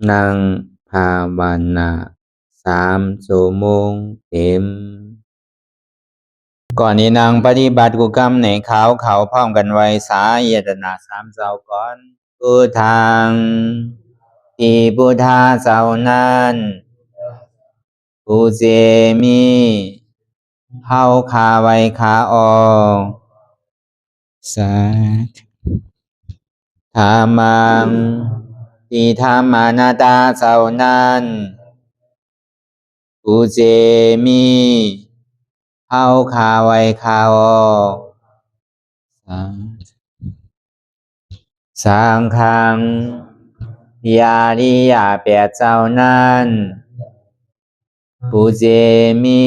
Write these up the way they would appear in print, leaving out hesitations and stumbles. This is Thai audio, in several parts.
นั่งภาวนา3 ชั่วโมงเต็มก่อนนี้นางปฏิบัติกุกรรมในเขาพร้อมกันไว้สาเยตนา3 เจ้าก่อนพุทธังที่พุทธาเจ้านั้นผู้เจมีเฮาคาไว้คาออกสาธุธรรมังที่ธรรมานาตาเจ้านั้นผู้เจมีเฮาคาไว้คาออกสังฆังยาริยาแปดเจ้านั้นผู้เจมี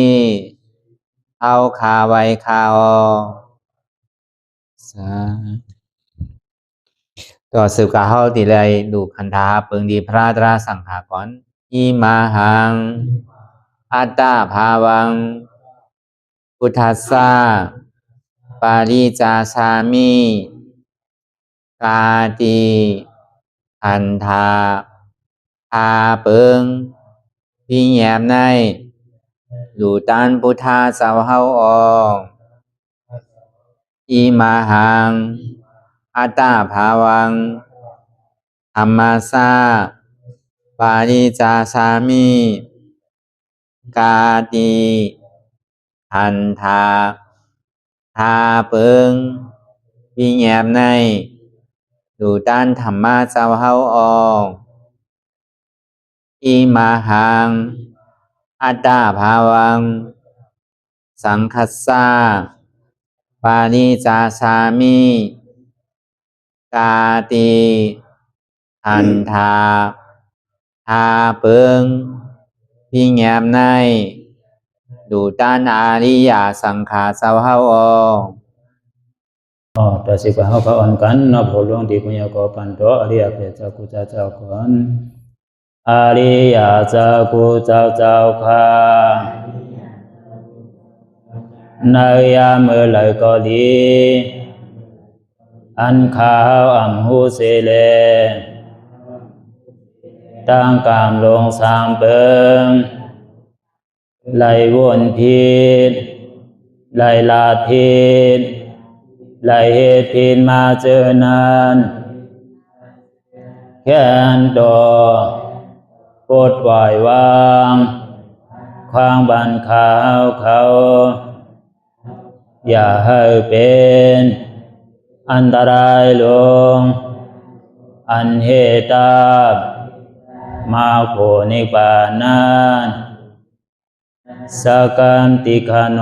เฮาคาไว้คาออกต่อสืบกาเฮาติเลยดูคันธาเปิงดีพระตราสังขากรอิมาหังอัตตาภาวังพุทธัสสะปาริจาชามิกาติอันธาพาเปิงพี่แยมในดูตันพุทธาเจ้าเฮาออกอิมาหังอัตตาภาวังธรรมัสสะปาริจาชามิกาติอันธาพาเปิงพี่แยมในดูตันธรรมะเจ้าเฮาออกอิมาหังอัตตาภาวังสังคัสสะปาริจาชามิกาติอันธาพาเปิงพี่แยมในดูตันอาริยสังขารเจ้าเฮาออกต่อสิกว่าเฮาก็อ่อนกันเนาะผู้หลวงที่ปุญญาก็ปันโตอริยเจ้ากุเจ้าก่อนอริยเจ้ากุเจ้าค่ะในยามเมื่อไหร่ก็ดีอันข้าวอ่ำหูเสเลตั้งกามลงสามเปิงไหลวนพิษไหลลาพิษไหลเหตุพิษมาเจอนานแค้นดอปดปล่อยวางความบันขาวเขาอย่าให้เป็นอันตรายลงอันเหตุตามาโผนิปานันสกันติคโน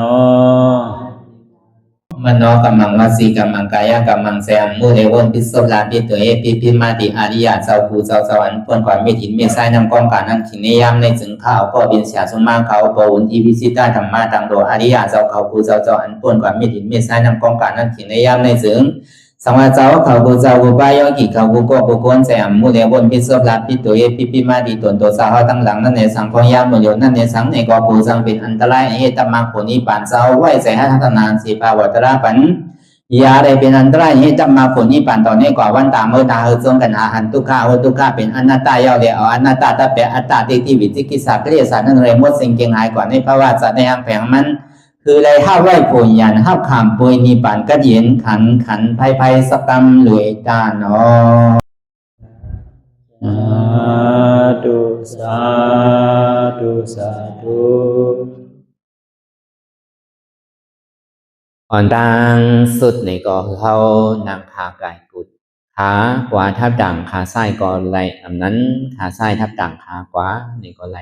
มโนกัมมังวสีกัมมังกายกัมมังแสมมุเรวนพิศลาปิตัวเอพิมาติอาริยะเจ้าภูเจ้าสวรรค์พ้นความไม่ถินไม่ใช่นำกองการนั้นขินในยามในจึงข้าวก็บินเสียสมมาเขาปวุนทีพิสิตาธรรมะตังโดอาริยะเจ้าเขาภูเจ้าสวรรค์พ้นความไม่ถินไม่ใช่นำกองการนั้นขินในยามในจึงสังวาเจ้าเขาภูเจ้าภูปายกิเขาภูก็ภูคนแสมมุเรวนพิศลาปิตัวเอพิมาติตนตัวสาวตั้งหลังนั่นในสังพยามโยนั่นในสังในก็ภูสังเป็นอันตรายเหตุมาผลนิพพานเจ้าไหวใส่ให้ทัศนานสีภาวตระปันยาได้เป็นอันตรายให้จำมาผลนิพพานตอนนี้กว่าวันตามเมื่อตาเฮจงกันอาหันทุกข้าทุกข้าเป็นอนัตตาเยาเดียวอนัตตาตาเปอัตตาที่วิจิกิสาเกลียสานั่นเลยมดสิ่งเก่งหายกว่าในภาวะสัตว์ในอังแผงมันคือเลยห้าไหวผลยันห้าขามปุยนิพพานก็เย็นขันภัยสกรรมหลวยตาเนาะสาธุอ่อนดังสุดในก็คือเขานำขากายกุดขาขวาทับดังขาซ้ายก็ไหลอันนั้นขาซ้ายทับดังขาขวานี่ก็ไหล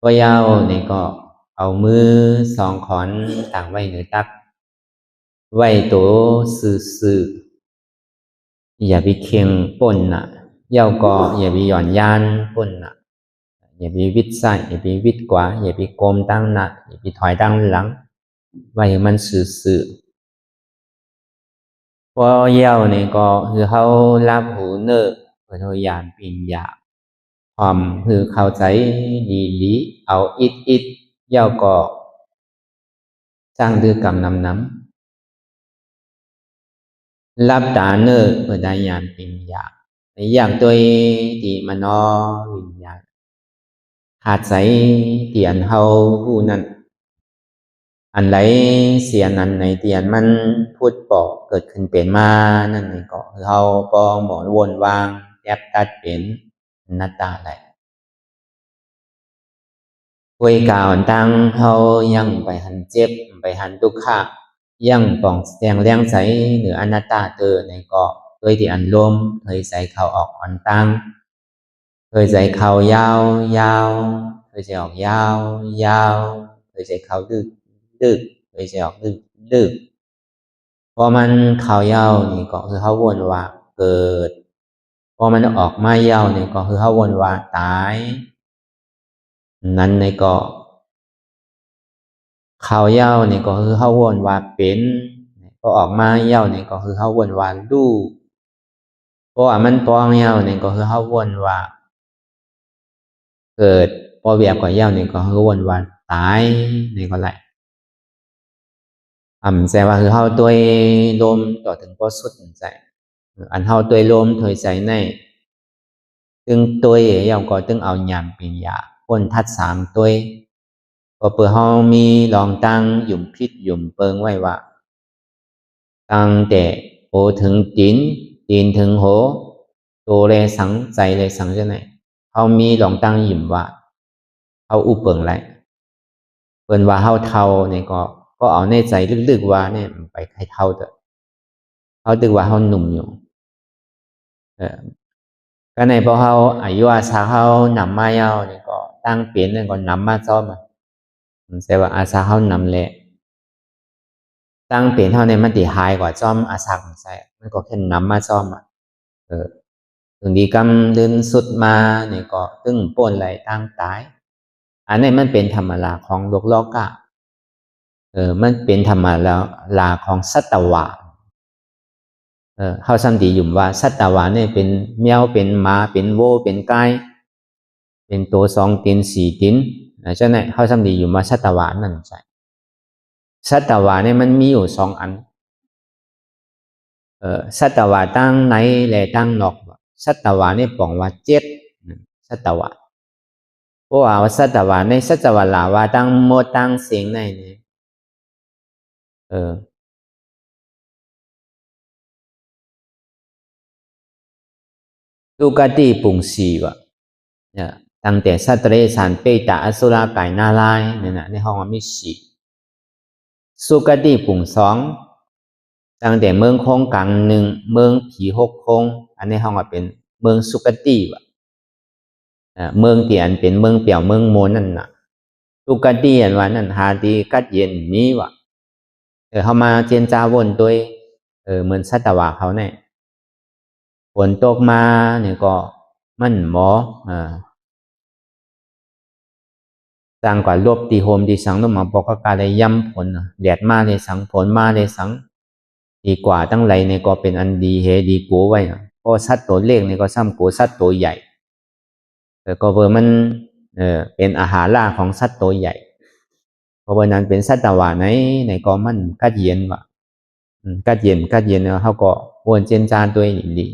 ตัวยาวนี่ก็เอามือ2 ขอนต่างไว้เหนือตักไว้ตัวสื่ออย่าไปเคียงป่นน่ะเย้าก็อย่าไปหย่อนยานป่นน่ะอย่าไปวิดซ้ายอย่าไปวิดขวาอย่าไปโกมตั้งหน้าอย่าไปถอยตั้งหลังไว้มันสื่อพอเย้านี่ก็คือเขารับหูเนอเพื่อยานปิญญาความคือเข้าใจดีเอาอิดเย้าก็สร้างดื้อกรรมน้ำรับตาเนอเพื่อได้ยานปิญญา อย่างตัวที่มันนอวิญญาณขาดใสที่อันเฮาผู้นั้นอันไหลเสียนั้นในเตียนมันพูดบอกเกิดขึ้นเป็นมานั่นนี่ก็คือเฮาปองหมอนวนวางแยบตัดเป็นนัตตาไหลคุยกล่าวตั้งเฮายังไปหันเจ็บไปหันทุกข์ยังปองแสงเลี้ยงใสหรืออนัตตาเตอในเกาะโดยที่อันลมเคยใส่เขาออกอันตั้งเคยใส่เขายาวยาวเคยใส่ออกยาวยาวเคยใส่เขาดึกดึกเคยใส่ออกดึกดึกพอมันเขายาวนี่ก็คือเขาวนว่าเกิดพอมันออกมายาวนี่ก็คือเขาวนว่าตายนั้นในก็เขายาวนี่ก็คือเขาวนว่าเป็นพอออกมาเย้านี่ก็คือเขาวนว่าดูเพราะว่ามันปองเย้านี่ก็คือเขาวนว่าเกิดพอเวียบกว่าเย้านี่ก็คือวนว่าตายนี่ก็แหละแสดงว่าคือเขาตัวลมต่อถึงพอสุดใจอันเขาตัวลมถอยใจในตึงตัวเย้าก็ตึงเอายำเป็นยาพ้นทัดสามตัวพอเปิดเขามีลองตั้งหยุ่มพิษหยุ่มเปิงไว้ว่าตั้งแต่โอถึงตีนถึงโหตัวเลยสังใจเลยสังจะไหนเขามีลองตั้งหยุ่มว่าเขาอุเปิงไรเปินว่าเขาเท่าเนี่ยก็เอาในใจลึกๆว่าเนี่ยไปใครเท่าเถอะเขาตึกว่าเขาหนุ่มอยู่ก็ในพอเขาอายุอาสาเขานำมาเย้าเนี่ยก็ตั้งเปลี่ยนเนี่ยก็นำมาซ้อมแสดงว่าอาสาเขานำแหละตั้งเปลี่ยนเท่าในมันติหายกว่าซ้อมอาสาของใจมันก็แค่นำมาซ้อมถึงดีกำดึนสุดมาเนี่ยก็ตึงป่นไหลตั้งตายอันนี้มันเป็นธรรมดาของโลกะมันเป็นธรรมดาของสัตวะเขาสัมติยุ่มว่าสัตวะเนี่ยเป็นแมวเป็นหมาเป็นโวเป็นไก่เป็นตัวสองตีนสี่ตีนฉะนั้นเขาสัมติยุ่มว่าสัตวะนั่นใช่สัตวะเนี่ยมันมีอยู่สองอันสัตวะตั้งในและตั้งนอกสัตวะเนี่ยบอกว่าเจ็ดสัตวะเพราะว่าสัตวะในสัตวะลาว่าตั้งโมตั้งเสียงในเนี่ยตุกติปุงสีวะตั้งแต่สัตว์เดรัจฉานเปตะอสุรกายนาลายเนี่ยนะในห้องมีสีสุกติปุงสองตั้งแต่เมืองโคงกลางหนึ่งเมืองผีหกโคงอันนี้ห้องเป็นเมืองสุกติวะเมืองที่อันเป็นเมืองเปี่ยวเมืองโมนั่นน่ะสุกติอันว่านั่นหาดีกัดเย็นมีวะเขามาเจนจาวนด้วยเหมือนสัตวะเขาเนี่ยฝนตกมาเนี่ยก็มันหมอต่างกว่าลบตีโฮมตีสังต้องมาบอกการเลยย้ำผลแดดมาเลยสังผลมาเลยสังดีกว่าตั้งไรเนี่ยก็เป็นอันดีเฮดีกูไว้เพราะสัตว์ตัวเล็กเนี่ยก็ซ้ำกูสัตว์ตัวใหญ่แต่ก็เบอร์มันเป็นอาหารล่าของสัตว์ตัวใหญ่เพราะว่านั้นเป็นสัตว์ว่าไหนก็มันกัดเย็นว่ะกัดเย็นเขาก็วนเจนจานตัวเองดี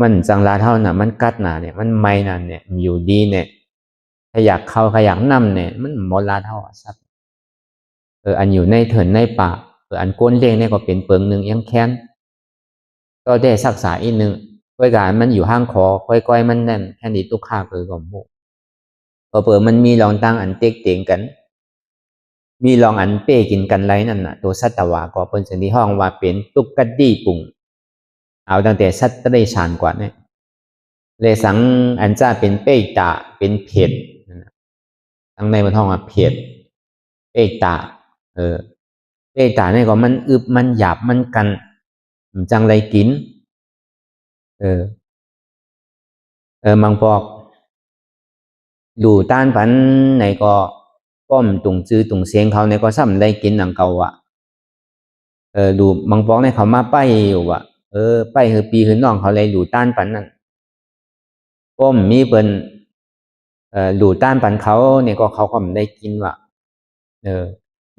มันจังลาเท่าน่ะมันกัดหนาเนี่ยมันไม่นั่นเนี่ยอยู่ดีเนี่ยขยักเข้าขยักน้ำเนี่ยมันหมดลาเท่าสัตว์อันอยู่ในเถินในป่าอันก้นเลี้ยงเนี่ยก็เป็นเปิงหนึ่งยังแค้นก็ได้ศึกษาอีกหนึ่งค่อยการมันอยู่ห้างคอค่อยๆมันแน่นแค่นี้ตุกข้าเกิดกับหมูเปิดมันมีลองตั้งอันเต็กเตียงกันมีลองอันเป้กินกันไรนั่นน่ะตัวสัตวะก็เป็นสิ่งที่ห้องว่าเป็นตุกกดีปุ่งเอาตั้งแต่สัตว์ได้ฉานกว่าเนี่ยเลยสังอันจ้าเป็นเป้ตาเป็นเผ็ดทั้งในมันห้องว่าเผ็ดเป้ตาเป้ตาเนี่ยก็มันอึบมันหยาบมันกันจังไรกินมังปอกดูต้านปันในก็ป้อมตุงจื้อตุงเสียงเขาในก็ซ้ำได้กินหนังเก่าอ่ะดูมังปอกในเขามาไปอยู่อ่ะไปคือปีคือน้องเขาเลยดูต้านปันนั่นป้อมมีเปิ้นดูต้านปันเขาเนี่ยก็เขาก็ไม่ได้กินว่ะ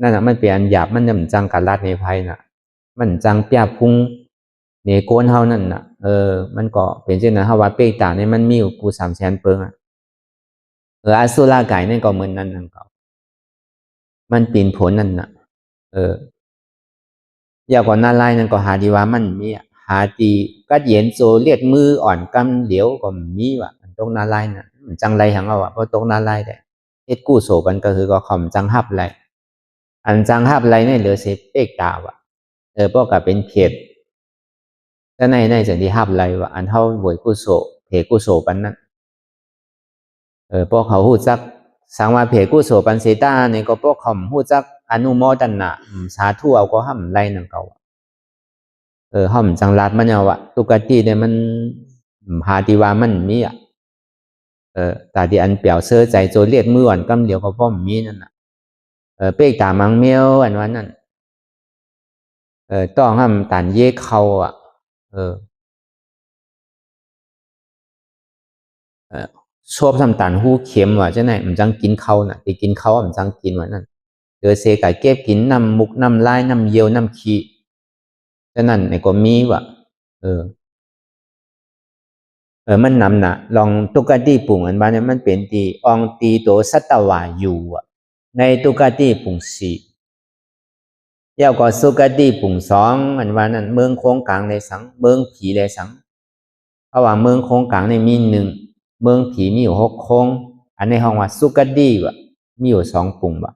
นั่นน่ะมันเปลี่ยนหยาบมันจังกัดลาดในภัยน่ะมันจังเปียพุง เนี่ยโกนเฮานั่นน่ะมันก็เป็นเช่นนั้นเฮาว่าเปกตาเนี่ยมันมีอยู่กู300,000เปิงอ่ะอสุรกายนั่นก็เหมือนนั้นนั่นก็มันปีนผลนั่นน่ะอยากกว่านาลายนั่นก็หาดีว่ามันมีหาตีกัดเย็นโซเลียดมืออ่อนกำเหลียวก็มีว่ะตรงนาลายน่ะจังไรหังเอาอ่ะเพราะตรงนาลายแต่เฮ็ดกู้โศกันก็คือก็ข่อมจังหับไรอันจังหับไรเนี่ยเหลือเสพเปกตาว่ะพวกก็เป็นเขตแต่ในจังที่หับไรว่ะอันเท่าบวยกู้โศเพกู้โศปันนั่นพวกเขาหู้จักสังว่าเพกู้โศปันเสตาเนี่ยก็พวกเขาหู้จักอนุโมทนาสาธุเอาก็ห้ำไรนั่นเก่าห้ำจังลาดมันเอาว่ะตุกติเนี่ยมันหาดีว่ามันมีอ่ะแต่ที่อันเปี่ยวเสื้อใจโจเลียดมืออ่อนกำเดียวก็พ่อมมีนั่นน่ะเป๊กตามังเมียวอันวันนั้นต้องห้ำตันเย่เขาอ่ะชอบทำตันหูเข็มว่ะใช่ไหมมันจังกินเขาน่ะที่กินเขามันจังกินวันนั้นเดือเสกเก็บกินน้ำมุกน้ำลายน้ำเยี่ยวน้ำขี้ฉะนั้นในก็มีว่ะมันนำน่ะลองตุกติปุ่งอันบ้านเนี่ยมันเป็นตีองตีโตสัตวาอยู่อ่ะในตุกติปุ่ง4ยาวก็สุกติปุ่ง2อันว่านั้นเมืองโค้งกลางในสังเมืองผีในสังเพราะว่าเมืองโค้งกลางในมี1เมืองผีมีอยู่6โค้งอันในห้องว่าสุกติว่ะมีอยู่2ปุ่งว่ะ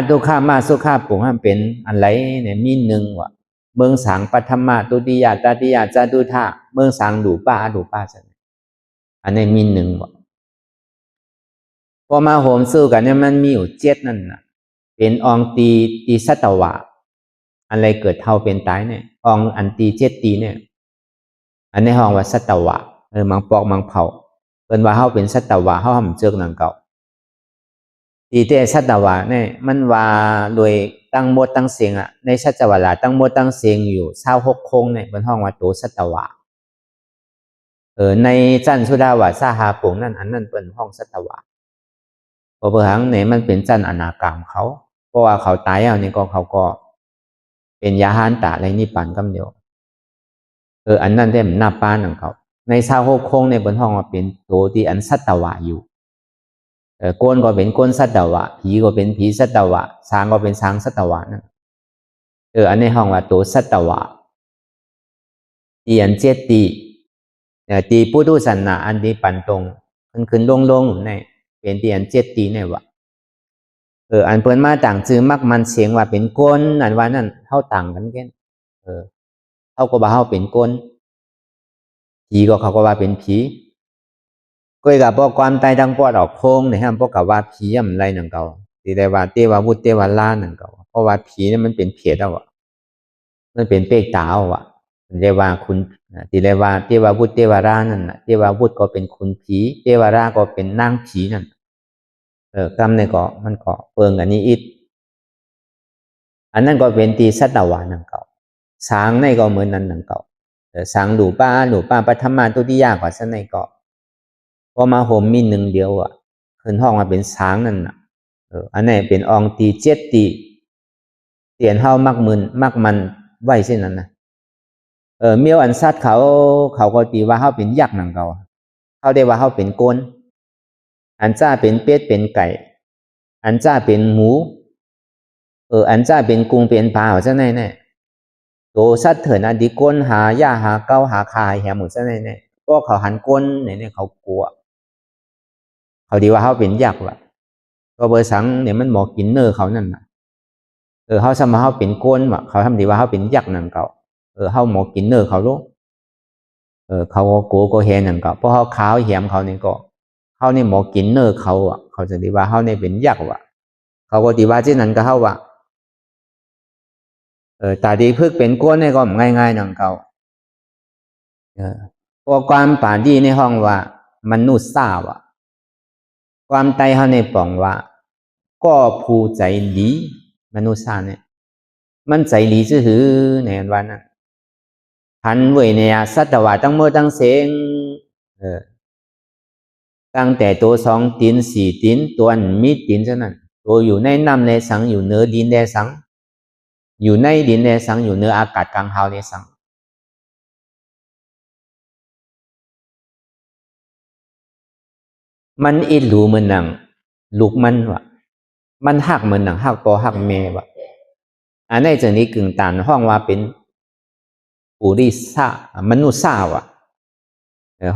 ตุขามาสุขาปุ่งมันเป็นอันไรเนี่ยมี1ว่ะเมืองสังปัทมาตุติยาตติยาจตุธาเมืองสังดูป้าใช่ไหมอันนี้มี1ว่ะพอมาโหมสู้กันเนี่ยมันมีอยู่7นั่นน่ะเป็นองตีสัตวะอะไรเกิดเท่าเป็นตายเนี่ยองอันตี7ตีเนี่ยอันในห้องว่าสัตวะมังปอกมังเผาเป็นว่าเขาเป็นสัตวะเขาทำเจิกหนังเก่าตีเตสัตวะเนี่ยมันว่าโดยตั้งหมดตั้งเสียงอ่ะในสัตวะละตั้งหมดตั้งเสียงอยู่26โค้งเนี่ยเป็นห้องว่าโตสัตวะในจันสุดาวะสาหาปุ่งนั่นอันนั้นเป็นห้องสัตวะพอเผื่อหังเนี่ยมันเป็นจันอนากรรมเขาเพราะว่าเขาตายเอาเนี่ยก็เขาก็เป็นยาหานตาอะไรนี่ปั่นกำเดียวอันนั้นได้มันหน้าป้านของเขาใน26โค้งในบนห้องว่าเป็นตัวที่อันสัตวะอยู่โกนก็เป็นโกนสัตวะผีก็เป็นผีสัตวะสางก็เป็นสางสัตวะนั่นอันในห้องว่าตัวสัตวะอัน7ตีปุถุสันนะอันที่ปั่นตรงขึ้นลงในเป็นที่อัน7ตีเนี่ยวะอันเปิ้นมาต่างชื่อมักมันเสียงว่าเป็นก้นอันว่านั่นเท่าต่างกันแค่เท่าก็ว่าเฮาเป็นก้นผีก็เขาก็ว่าเป็นผีก็อีกกับพวกความตายดังปอดออกโค้งเนี่ยฮะพวกกับว่าผีย่ำไรนั่นเก่าที่ได้ว่าเทวบุตรเทวลานั่นเก่าเพราะว่าผีเนี่ยมันเป็นเพียดเอาอ่ะมันเป็นเปกตาเอาอ่ะเรียกว่าคุณที่เรียกว่าเทวบุตรเทวรานั่นน่ะเทวบุตรก็เป็นคุณผีเทวราก็เป็นนางผีนั่นกรรมเนี่ยก็มันก็เปิงอันนี้อีกอันนั้นก็เป็นตีสัตวานั่นเก่าสางในก็เหมือนนั้นนั่นเก่าสางหลูป้าปัทมาตุติยากว่าสันในก็พอมาโหมมี1เดียวอ่ะขึ้นห้องมาเป็นสางนั่นน่ะอันนี้เป็นองตี7ตีเตียนเฮามักมันไว้เช่นนั้นนะเมียวอันซัดเขาก็ตีว่าเฮาเป็นยักษ์นั่นเก่าเขาได้ว่าเฮาเป็นโกนอันจ้าเป็นเป็ดเป็นไก่อันจ้าเป็นหมูอันจ้าเป็นกุ้งเป็นปลาซะแน่ๆโตสัตว์เถิดอันดีก้นหาหญ้าหาเก้าหาคายแหหมดซะแน่ๆก็เขาหันก้นเนี่ยเขากลัวเขาดีว่าเขาเป็นยักษ์ว่ะก็เบอร์สังเนี่ยมันหมอกินเนอร์เขานั่นน่ะเขาสมาเขาเป็นก้นว่ะเขาทำดีว่าเขาเป็นยักษ์นั่นเก่าเขาหมอกินเนอร์เขาลูกเขาก็กลัวก็เฮนั่นเก่าเพราะเขาขาวแหมเขาเนี่ยก็เขาเนี่ยหมอกินเนอร์เขาอ่ะเขาจะดีว่าเขาเนี่ยเป็นยักษ์ว่ะเขาก็ดีว่าเช่นนั้นก็เขาว่ะตาดีพึกเป็นก้นเนี่ยก็ง่ายๆนั่นเก่าพอความป่าดีในห้องว่ามนุษย์ทราบว่ะความใจเขาในป่องว่าก็ผู้ใจดีมนุษย์เนี่ยมันใจดีซื่อในวันนั้นพันเวยเนี่ยสัตวะตั้งเมื่อตั้งเสียงตั้งแต่ตัว2ตีน4ตีนตัวมีตีนเท่านั้นตัวอยู่ในน้ำในสังอยู่เนื้อดินในสังอยู่ในดินในสังอยู่เนื้ออากาศกลางเฮาในสัง มันอิดรู้เหมือนหนังลูกมันวะมันหักเหมือนหนังหักปอหักแม่วะอันในจังนี้กึ่งตานห้องว่าเป็นปุริสามนุษย์สาวะ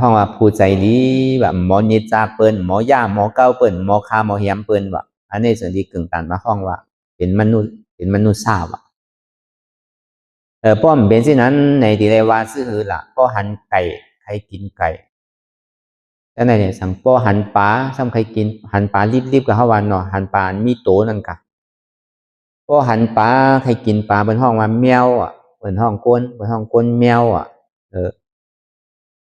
ห้องว่าผู้ใจดีแบบหมอนิจาเปิ้นหมอย่าหมอเก้าเปิ้นหมอคาหมอเฮียมเปิ้นวะอันในจังนี้กึ่งตานมาห้องว่าเป็นมนุษย์สาวะป้อมเป็นเช่นนั้นในที่ไรว่าซื้อหือละป้อหันไก่ใครกินไก่แต่ในเนี่ยสั่งป้อหันปลาซ้ำใครกินหันปลารีบกับเฮาวันเนาะหันปลามีโตนั่นกะป้อหันปลาใครกินปลาเป็นห้องว่าแมวอ่ะเป็นห้องก้นแมวอ่ะ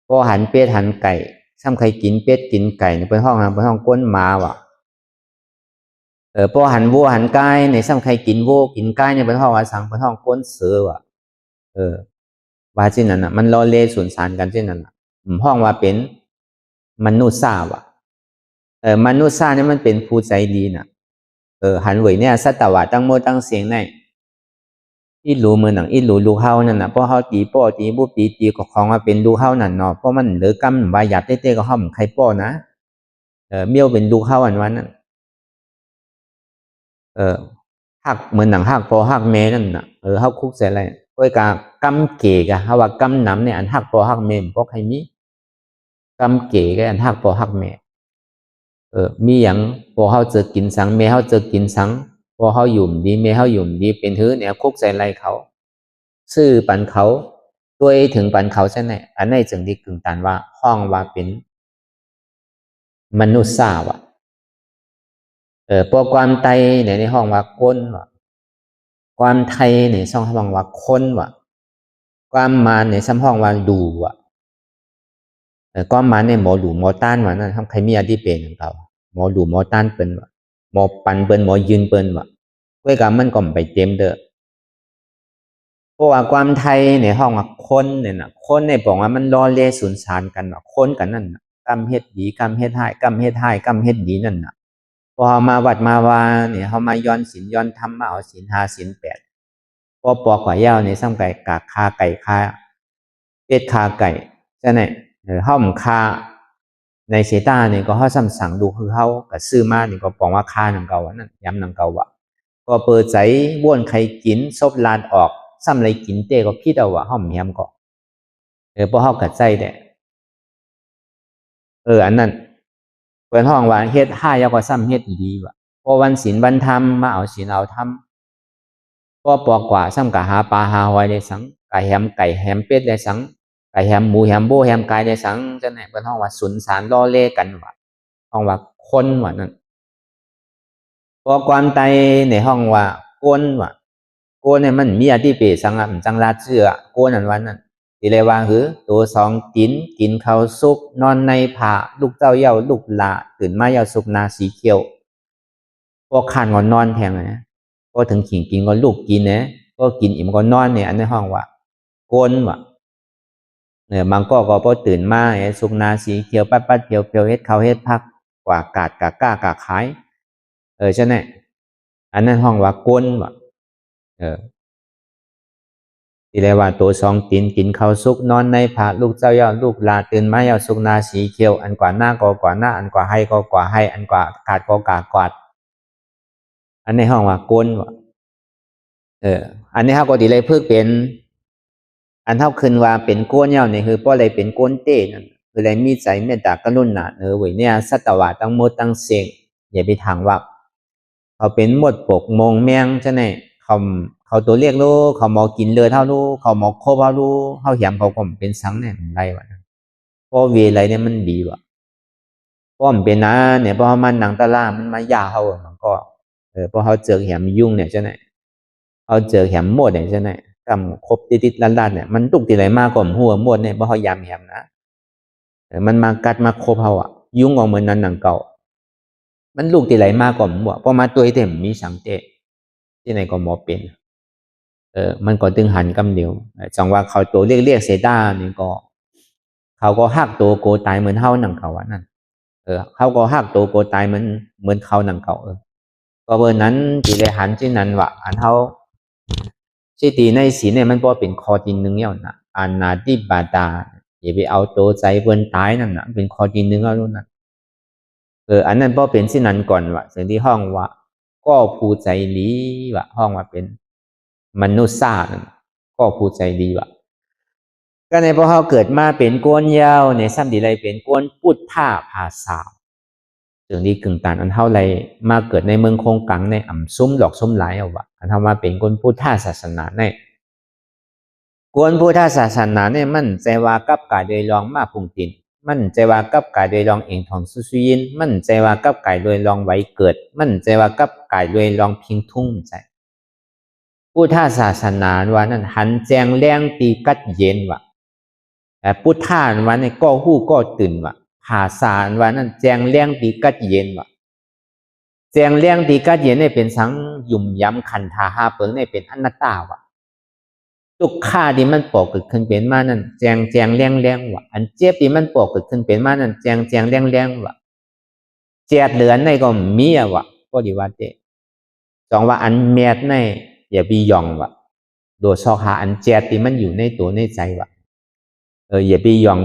ป้อหันเป็ดหันไก่ซ้ำใครกินเป็ดกินไก่เป็นห้องก้นหมาว่ะป้อหันวัวหันไก่ในซ้ำใครกินวัวกินไก่เนี่ยเป็นห้องว่าสั่งเป็นห้องก้นเสือว่ะว่าเช่นนั้นอ่ะมันล้อเล่สุนสารกันเช่นนั้นอ่ะห้องว่าเป็นมนุษย์สาวอ่ะมนุษย์สาวเนี่ยมันเป็นผู้ใจดีน่ะหันไหวเนี่ยสัตวะตั้งโมตั้งเสียงในอีหลูมือหนังอีหลูลูกเฮานั่นน่ะเพราะเฮาตีป้อตีบุบตีก็ของว่าเป็นลูกเฮานั่นเนาะเพราะมันเหลือกำว่าหยาบเต้ๆก็เฮาใครป้อนะเบี้ยวเป็นลูกเฮาอันวันนั้นหักเหมือนหนังหักพอหักแม่นั่นน่ะเฮาคุกใส่อะไรโอ้ยกากำเก๋กะเฮาว่ากำน้ำเนี่ยอันหักพอหักแม่บ่ใครมีกำเก๋ก็อันหักพอหักแม่มีหยังพอเฮาเจอกินสังแม่เฮาเจอกินสังพอเฮาหยุ่มดีแม่เฮาหยุ่มดีเป็นหื้อเนี่ยคุกใส่ไรเขาซื้อปันเขาด้วยถึงปันเขาใช่ไหมอันนี้จึงที่กึ่งตานว่าห้องว่าเป็นมนุษย์สาวะพวกความไตในห้องว่าก้นวะความไทยในช่องห้องว่าคนวะความมาในช่องห้องว่าดูวะความมาในหมอดูหมอต้านวะนั่นทำใครมีอดีเป็นของเขาหมอดูหมอต้านเป็นวะหมอปันเป็นหมอยืนเป็นวะเว้ยกับมันก็ไปเต็มเด้อเพราะว่าความไทยในห้องว่าคนเนี่ยนะคนในบอกว่ามันล้อเล่สุนสารกันว่าคนกันนั่นนะกรรมเฮ็ดดีกรรมเฮ็ดให้กรรมเฮ็ดให้กรรมเฮ็ดดีนั่นนะพอมาวัดมาวาเนี่ยเขามาย้อนศีลย้อนธรรมมาเอาศีล5ศีล8พอปอกกว่ายาวในซ้ำไก่กากคาไก่คาเป็ดคาไก่จะไหนห้อมคาในเซต้าเนี่ยก็เขาซ้ำสั่งดูคือเขากับซื้อมาเนี่ยก็ปองว่าคาหนังเก่านั่นย้ำหนังเก่าวะก็เปิดใจบ้วนใครกินซบลานออกซ้ำไรกินเต้ก็คิดเอาว่าห้อมแฮมก็พอเขากัดใจแต่อันนั้นเปิดห้องว่าเฮ็ด5ยาวก็ซ้ำเฮ็ดดีวะพอวันศีลวันธรรมมาเอาศีลเอาธรรมพอปอกกว่าซ้ำกะหาปลาหาหอยได้สังไก่แฮมเป็ดได้สังไก่แฮมหมูแฮมโบแฮมไก่ได้สังจะไหนเปิดห้องว่าสุนสารล้อเล่กันวะห้องว่าคนวะนั่นพอความไตในห้องว่าก้นวะโกนเนี่ยมันมีอธิเปสังอ่ะจังลาเชื่อโกนอันวันนั้นที่เรียกว่าคือตัว2กินข้าวสุกนอนในผ้าลูกเจ้าเย้าลูกหลาตื่นมาเย้าสุกนาสีเขียวพอขันก็นอนแทงนะก็ถึงขิงกินก็ลูกกินนะก็กินอิ่มก็นอนเนี่ยอันในห้องว่าโกนว่ะบางก็พอตื่นมาสุกนาสีเขียวปัดเขียวเฮ็ดข้าวเฮ็ดพักกว่ากาดกะก้ากะขายใช่ไหมอันนั้นห้องว่าโกนว่ะที่เรียกว่าตัว2กินข้าวสุกนอนในผ้าลูกเจ้าเย้าลูกหลาตื่นมาเย้าสุกนาสีเขียวอันกว่าหน้าก็กว่าหน้าอันกว่าให้ก็กว่าให้อันกว่ากาดก็กาดอันในห้องว่าโกนว่ะอันนี้เขาก็ดีเลยเพื่อเป็นอันเท่าคืนว่าเป็นโกนเย้านี่คือเพราะอะไรเป็นโกนเต้นั่นคืออะไรมีใจเมตตากรุณาเว้ยเนี่ยสัตวะตั้งหมดตั้งเสียงอย่าไปทางว่าเขาเป็นหมดปกมงแมงใช่ไหมเขาตัวเรียกรู้เขาหมอกินเลยเท่ารู้เขาหมอโคบเท่ารู้เขาเหี่ยมเขาก็เป็นสังเนี่ยมันไรวะเพราะเวไรเนี่ยมันดีวะเพราะมันเป็นนะเนี่ยเพราะมันหนังตะล่ามันมายาเขามันก็เพราะเขาเจอเหี่ยมยุ่งเนี่ยใช่ไหมเขาเจอเหี่ยมหมดเนี่ยใช่ไหมกำครบติดลัดเนี่ยมันตุกติไหลมากกว่าหัวหมดเนี่ยเพราะเขายำเหี่ยมนะมันมากัดมาครบเขาอ่ะยุ่งออกเหมือนนั้นหนังเก่ามันลูกติไหลมากกว่าหัวเพราะมาตัวเต็มมีสังเตที่ไหนก็หมอเป็นมันก็ตึงหันกำเดียวจังว่าเขาตัวเรียกเซต้านี่ก็เขาก็หักตัวโกตายเหมือนเฮาหนังเขาอ่ะนั่นเขาก็หักตัวโกตายเหมือนเขาหนังเขาก็เบอร์นั้นตีเลยหันที่นั้นว่าอันเฮาที่ตีในศีลเนี่ยมันบ่เป็นคอตีนึงเนี่ยนะอานาติบาตาอย่าไปเอาตัวใจเบิ่นตายนั่นน่ะเป็นคอตีนึงเอานู่นน่ะ อันนั้นพอเป็นสิ่งนั้นก่อนวะสิ่งที่ห้องว่าก็ผู้ใจดีวะห้องว่าเป็นมนุษย์ศาสตร์ก็ผู้ใจดีวะก็ในพอเขาเกิดมาเป็นก้นยาวในซ้ำดีไรเป็นก้นพูดท่าภาษาถึงดีกึ่งตานอันเท่าไรมาเกิดในเมืองคงกังในอ่ำซุ้มหลอกซุ้มหลายเอาวะอันเท่ามาเป็นก้นพูดท่าศาสนาในก้นพูดท่าศาสนาเนี่ยมันใจว่ากับกายโดยลองมาพุงตินมันใจว่ากับกายโดยลองเองทองสุสุยินมันใจว่ากับกายโดยลองไว้เกิดมันใจว่ากับกายโดยลองพิงทุ่งใจพุทธศาสนาว่านั้นหันแจงแรงตีกัดเย็นวะแต่พุทธาว่าในก็หู้ก็ตื่นวะภาษาว่านั้นแจงแรงตีกัดเย็นวะแจงแรงตีกัดเย็นเนี่ยเป็นสังยุ่มย้ำขันธาหาเปิงเนี่ยเป็นอนัตตาวะทุกข้าที่มันปอกเกิดขึ้นเป็นมานั้นแจงแรงวะอันเจ็บที่มันปอกเกิดขึ้นเป็นมานั้นแจงแรงวะเจ็ดเหลือนในก็มีอะวะก็ดีว่าเจ๊สองว่าอันเมียดในอย่าบียองวะโดยซอกหาอันเจ็ดที่มันอยู่ในตัวในใจวะอย่าบียอง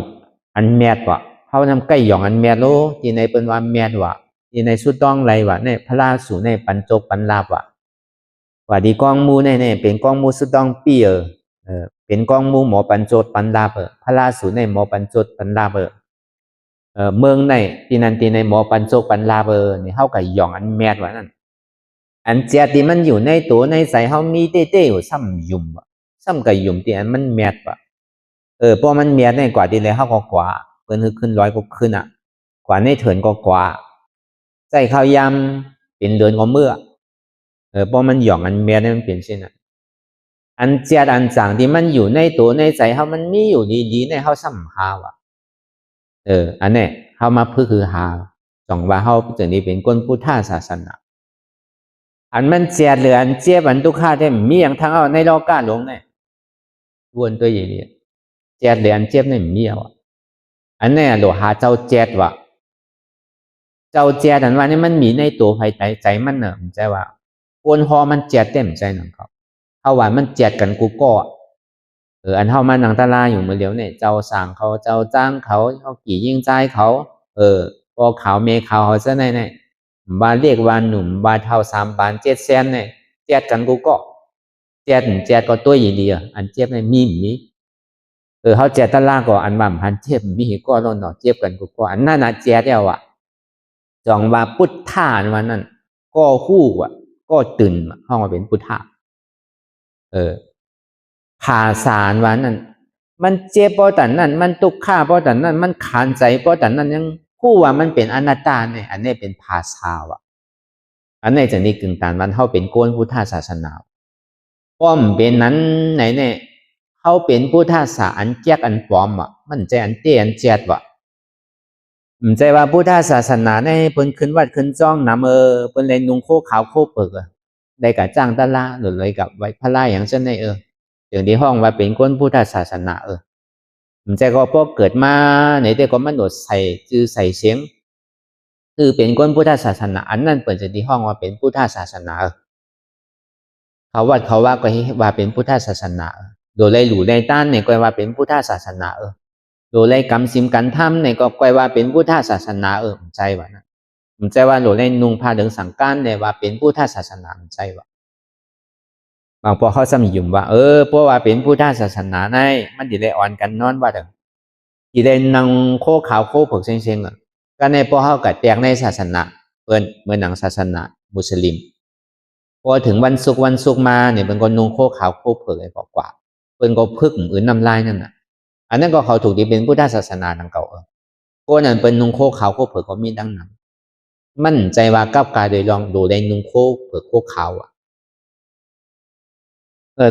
อันเมียดวะเขานำใกล้ยองอันเมียดโลที่ในเป็นว่าเมียดวะที่ในสุดต้องไรวะในพระราสูในปัญจกปัญลาบวะว่าดีกองมูในเป็นกองมูสุดต้องปีเป็นกองมูหมอปัญโจทปันลาพระราสูในหมอปัญโจทปันลาเมืองในที่นั่นที่ในหมอปัญโจปันลานี่เขากับหย่องอันแมดว่านั่นอันเจียที่มันอยู่ในตัวในใสเขามีเต้อยู่ซ้ำยุ่มซ้ำกับยุ่มที่อันมันแมดพอมันแมดในกว่าที่เลยเขาก็กว่าเพิ่นขึ้นร้อยก็ขึ้นกว่าในเถินก็กว่าใจเขายำเป็นเดือนก็เมื่อพอมันหย่องอันแมดนี่มันเปลี่ยนเช่นนั้นอันเจียดอันจางที่มันอยู่ในตัวในใจเขามันมีอยู่ดีๆในเขาซ้ำหาวะอันนี้เขามาเพื่อคือหาสองว่าเขาจะนี่เป็นก้นพุทธศาสนาอันมันเจียดเหลืออันเจี๊ยบอันทุกข้าได้มีอย่างทั้งเอาในโลกาหลงเนี่ยวนตัวอย่างนี้เจียดเหลืออันเจี๊ยบเนี่ยมีอ่ะอันนี้โลหะเจ้าเจียดวะเจ้าเจียดอันว่านี่มันมีในตัวภายใจมันเนอะมันใจว่าก้นหอมันเจียดเต็มใจหนังเขาว่ามันเจียดกันกูก็อันเท่ามานังตาลาอยู่เมื่อเดียวเนี่ยเจ้าสั่งเขาเจ้าจ้างเขากี่ยิ่งใจเขาพอเขาเมเขาเขาซะในบาเรียกว่าหนุ่มบาเท่า3 บาท7 แสนเนี่ยเจียดกันกูก็เจียดก็ตัวอย่างดีอันเจ็บในมีเขาเจียดตาลาก็อันบ่มพันเจ็บมีก็ร้อนหนอเจ็บกันกูก็อันนั้นนะเจียดแล้วจองว่าพุทธาวันนั้นก็คู่ก็ตื่นห้องมาเป็นพุทธาภาษาวันนั้นมันเจ็บเพราะแต่นั้นมันทุกข์เพราะแต่นั้นมันขานใจเพราะแต่นั้นยังคู่ว่ามันเป็นอนัตตาเนี่ยอันนี้เป็นภาษาอันนี้จะนี่กึ่งตานวันเขาเป็นโกนพุทธศาสนาป้อมเป็นนั้นไหนเนี่ยเขาเป็นพุทธศาสนาอันแจกอันปลอมมันใจอันเตี้ยอันเจ็ดมันใจว่าพุทธศาสนาในเพิ่นขึ้นวัดขึ้นจ้องนำเพิ่นเลยนุ่งโคขาวโคเปิกได้กับจ้างตะลาหรือเลยกับไว้พระลาอย่างเช่นในอย่างที่ห้องว่าเป็นคนพุทธศาสนามันใจก็พอเกิดมาในแต่ก็มันโดดใส่จือใส่เสียงคือเป็นคนพุทธศาสนาอันนั้นเปิดจะที่ห้องว่าเป็นพุทธศาสนาเขาว่าก็ว่าเป็นพุทธศาสนาโดยเลยหลู่ในต้านเนี่ยก็ว่าเป็นพุทธศาสนาโดยเลยกำซิมกันทำเนี่ยก็ว่าเป็นพุทธศาสนาใจว่านะมันใจว่าโดยเลยนุ่งผ้าถึงสังการเนี่ยว่าเป็นพุทธศาสนาใจว่าบางพอเขาสมัยยุ่มว่าเพราะว่าเป็นพุทธศาสนาในมันดีเลยอ่อนกันนอนว่าเด้อดีเลยนั่งโคขาวโคผกเซ็งก็ในพอเขากัดแตกในศาสนาเมื่อหนังศาสนามุสลิมพอถึงวันศุกร์มาเนี่ยเป็นคนนุ่งโคขาวโคเผือกอะไรกว่าเป็นก็พึกอื่นน้ำลายนั่นอันนั้นก็เขาถูกที่เป็นพุทธศาสนาดังเก่าก็นั่นเป็นนุ่งโคขาวโคเผือกก็มีดังนั้นมั่นใจว่ากับกายโดยลองดูในนุ่งโคเผือกโคขาว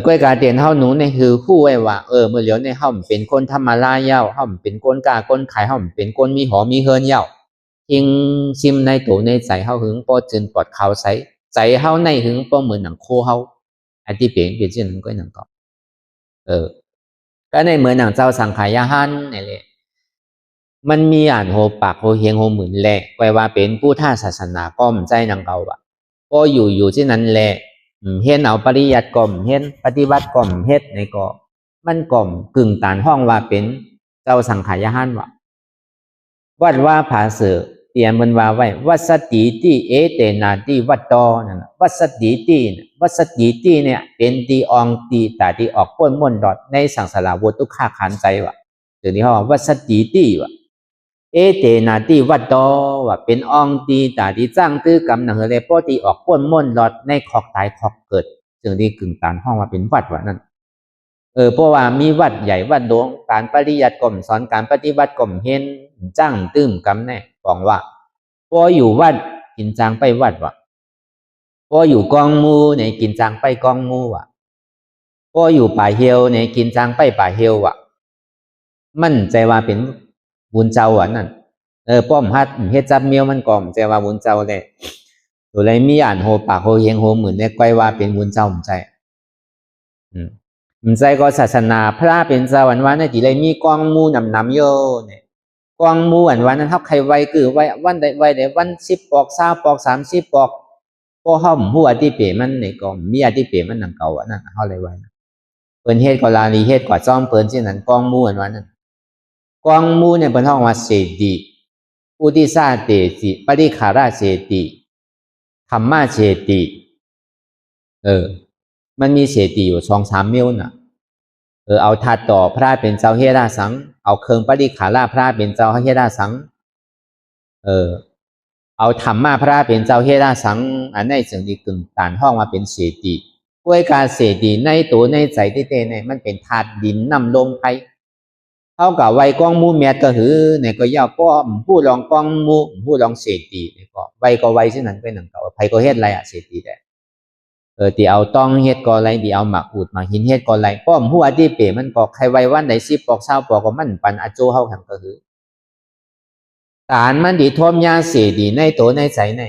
ก้อยกาเตียนเฮาหนูเนี่ยคือคู่ไว้ว่าเมื่อเหลียวในเฮาเป็นคนธรรมะลาเย้าเฮาเป็นคนกล้าคนขายเฮาเป็นคนมีหอมีเฮินเย้าทิ้งซิมในตัวในใจเฮาหึงปอจึนปอดเขาใสใจเฮาในหึงปอเหมือนหนังโคเฮาอันที่เปลี่ยนเช่นนั้นก็หนังก็ก็ในเหมือนหนังเจ้าสังขายาหันนี่แหละมันมีอ่านโหปากโหเฮียงโหหมื่นแหละก้อยว่าเป็นผู้ท่าศาสนาก็มันใจหนังเก่าก็อยู่ที่นั้นแหละเห็นเอาปริยัติก่อมเห็นปฏิบัติก่อมเฮ็ดในก็มันก่อมกึ่งตานห้องว่าเป็นเจ้าสังขายาหันวัดว่าผาเสือ เตียนมันว่าไว้วัสติที่เอเตนาที่วัดตอนั่นวัสติที่เนี่ยเป็นตีอองตีตาที่ออกป้นม่นดอดในสังสารวัฏทุกข้าขันใจวะถึงที่เขาว่าวัสติที่วะเอเตนาที่วัดตอว่าเป็นอองตีตาที่จ้างตื้อกำหนังเลยป้อตีออกป้นม่นดอดในขอกตายขอกเกิดจึงที่กึ่งตานห้องว่าเป็นวัดวะนั่นเพราะว่ามีวัดใหญ่วัดหลวงการปริยัติกรมสอนการปฏิบัติกรมเห็นจ้างตื้มกำแน่บอกว่าพออยู่วัดกินจางไปวัดวะพออยู่กองมูเนี่ยกินจางไปกองมูวะพออยู่ป่าเฮียวเนี่ยกินจางไปป่าเฮียววะมั่นใจว่าเป็นบุญเจ้าอ่ะนั่นป้อมฮัดเฮ็ดจับเมียวมันก่อมใจว่าบุญเจ้าเลยตัวไรมีอ่านโหปากโหเฮงโหหมื่นเนี่ยก้อยว่าเป็นบุญเจ้าผมใจผมใจก็ศาสนาพระเป็นเจ้าวันเนี่ยที่ไรมีกองมูนำโยเนี่ยกองมูวันนั้นเขาใครไว้คือไว้วันใดไว้ได้วัน10 ปอก20 ปอก30 ปอกพอเขาหัวที่เปมันในกองมีอที่เปมันหนังเก่าอันนั้นเขาเลยไว้เปิ้นเฮ็ดก็ลาลีเฮ็ดกว่าจ้อมเปิ้นเช่นนั้นกองมูวันนั้นกองมูเนี่ยเปิ้นห้องว่าเสดีอุติสาเตสิปริขาราเสติธรรมะเสติมันมีเสติอยู่2-3 มิ้วน่ะเอาทัดต่อพระเป็นเจ้าเฮราสังเอาเคิงปริขาราพระเป็นเจ้าเฮราสังเอาธรรมะพระเป็นเจ้าเฮราสังอันในจึงที่กึ่งตานห้องมาเป็นเสติด้วยการเสติในตัวในใจที่เตเนี่ยมันเป็นธาตุดินน้ำลมไฟเท่ากับไว้กองมูเมียก็หือเนี่ยก็ย่าป้อมผู้ลองกองมูผู้ลองเสติเนี่ยก็ไว้ก็ไว้เช่นนั้นเป็นหนังเก่าไผก็เฮ็ดไรอะเสติแต่ที่เอาต้องเฮ็ดก็ไรที่เอาหมักอุดมาหินเฮ็ดก็ไรป้อมหัวที่เป๋มันก็ใครไว้วันใด10 ปอก20 ปอกก็มันปันอโจเฮาแห่งก็หือฐานมันดีท่วมยาเสดีในตัวในใจใน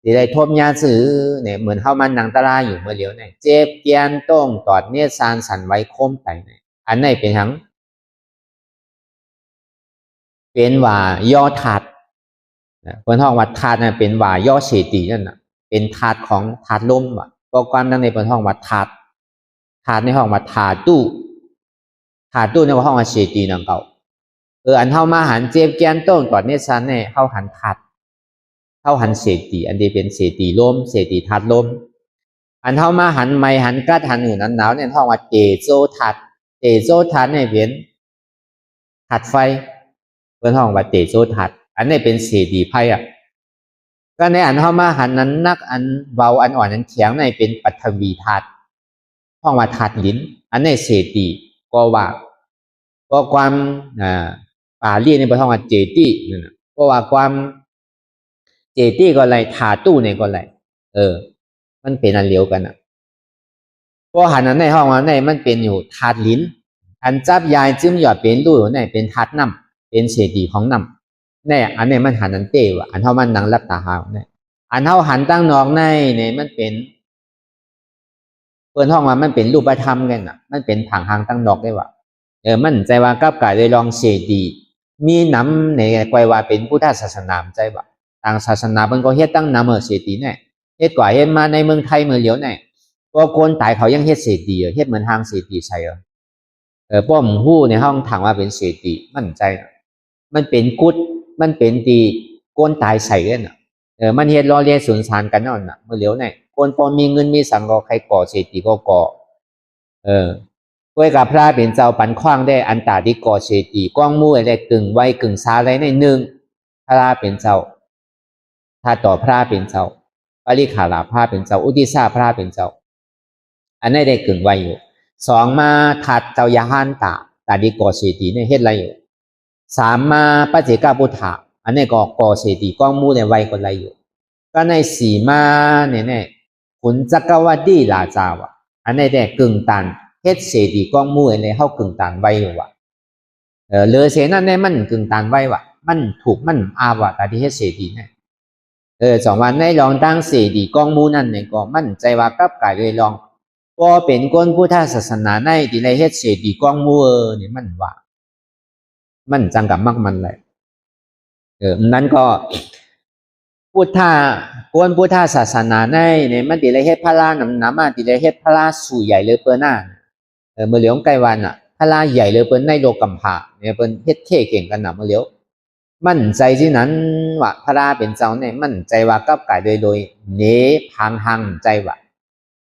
ดีได้ท่วมยาซื้อเนี่ยเหมือนเข้ามันนังตาราอยู่เมื่อเดียวเนี่ยเจ็บเกียนต้งตอดเนี่ยซานสันไว้โคมไตเนี่ยอันไหนเป็นทั้งเป็นว่าย่อถาดคนห้องว่าถาดเนี่ยเป็นว่าย่อเสดีนั่นน่ะเป็นถาดของถาดลมอ่ะก็ความดังในคนห้องว่าถาดในห้องว่าถาดตู้ในห้องว่าเสดีนังเก่าอันเข้ามาหันเจ็บเกียนต้นก่อนเนี่ยซันเนี่ยเข้าหันทัดเข้าหันเศษตีอันนี้เป็นเศษตีลมเศษตีทัดลมอันเข้ามาหันไม้หันกัดหันหนุนอันหนาวเนี่ยห้องว่าเตโซทัดเนี่ยเป็นทัดไฟเป็นห้องว่าเตโซทัดอันนี้เป็นเศษตีไพ่อ่ะก็ในอันเข้ามาหันนั้นนักอันเบาอันอ่อนอันแข็งในเป็นปัทวีทัดห้องว่าทัดลิ้นอันนี้เศษตีก็ว่าก็ความป่าเรียนในประเทศว่าเจตี้นั่นนะเพราะว่าความเจตี้ก็ไรถาตู้เนี่ยก็ไรมันเป็นอันเดียวกันอ่ะเพราะหันนั้นในห้องนั้นในมันเป็นอยู่ถาดลิ้นอันจับยายจึ้มหยอดเป็นตู้อยู่ในเป็นถาดน้ำเป็นเศษดีของน้ำในอันนี้มันหันนั้นเตวอันเท่ามันนังรับตาหาวเนี่ยอันเท่าหันตั้งนอกในเนี่ยมันเป็นเปิดห้องว่ามันเป็นรูปธรรมกันอ่ะมันเป็นผังหางตั้งนอกได้ว่ามั่นใจว่ากับกายเลยลองเสดีมีน้ำในกวยว่าเป็นพุทธศาสนาใจว่าต่างศาสนามันก็เฮ็ดตั้งน้ำเสดีเนี่ยเฮ็ดกว่าเฮ็ดมาในเมืองไทยเมืองเหลียวเนี่ยก็คนตายเขายังเฮ็ดเสดีเฮ็ดเหมือนทางเสดีใช่ป้อมหู้ในห้องถามว่าเป็นเสดีมั่นใจมันเป็นกุศมันเป็นตีคนตายใส่กันมันเฮ็ดล้อเลียนสุนทานกันนั่นน่ะเมืองเหลียวเนี่ยคนพอมีเงินมีสังก็ใครก่อเสดีก็ก่อด้วยกับพระเป็นเจ้าปันขว้างได้อันตาที่ก่อเสดีก้องมู่อะไรกึ่งไว้กึ่งซาอะไรในหนึ่งพระเป็นเจ้าถ้าต่อพระเป็นเจ้าปริขาราพระเป็นเจ้าอุติสาพระเป็นเจ้าอันนี้ได้กึ่งไว้อยู่2มาถัดเจ้ายาหันตาที่ก่อเสดีเนี่ยเฮ็ดอะไรอยู่3มาปัจเจกพุทธะอันนี้ก็ก่อเสดีก้องมู่ในไว้ก็อะไรอยู่ก็ใน4มาเนี่ยขุนจักรวดีลาจาวะอันนี้ได้กึ่งตันเฮ็ดเสดีก้องมู่ในเฮากึ่งตานไว้ว่ะเลือเสนั่นในมันกึ่งตานไว้ว่ะมันถูกมันอาว่ะตาที่เฮ็ดเสดีเนี่ย2วันในลองตั้งเสดีก้องมู่นั่นเนี่ยก็มั่นใจว่ากับกายเลยลองพอเป็นคนพุทธศาสนาในที่ได้เฮ็ดเสดีก้องมู่นี่มันว่ามันจังกับมักมันเลยนั้นก็คนพุทธศาสนาในเนี่ยมันที่ได้เฮ็ดพระลานำมาที่ได้เฮ็ดพระลาสู่ใหญ่เลยเปิ้นน่ะเมื่อเหลียวไกลวันอ่ะพระลาใหญ่เลยเปิ้นในโลกกัมพาเนี่ยเปิ้นเฮ็ดเท่เก่งกันน่ะเมื่อเหลียว มั่นใจที่นั้นว่าพระราเป็นเจ้าเนี่ยมั่นใจว่ากับกายโดยเนพังหังใจว่า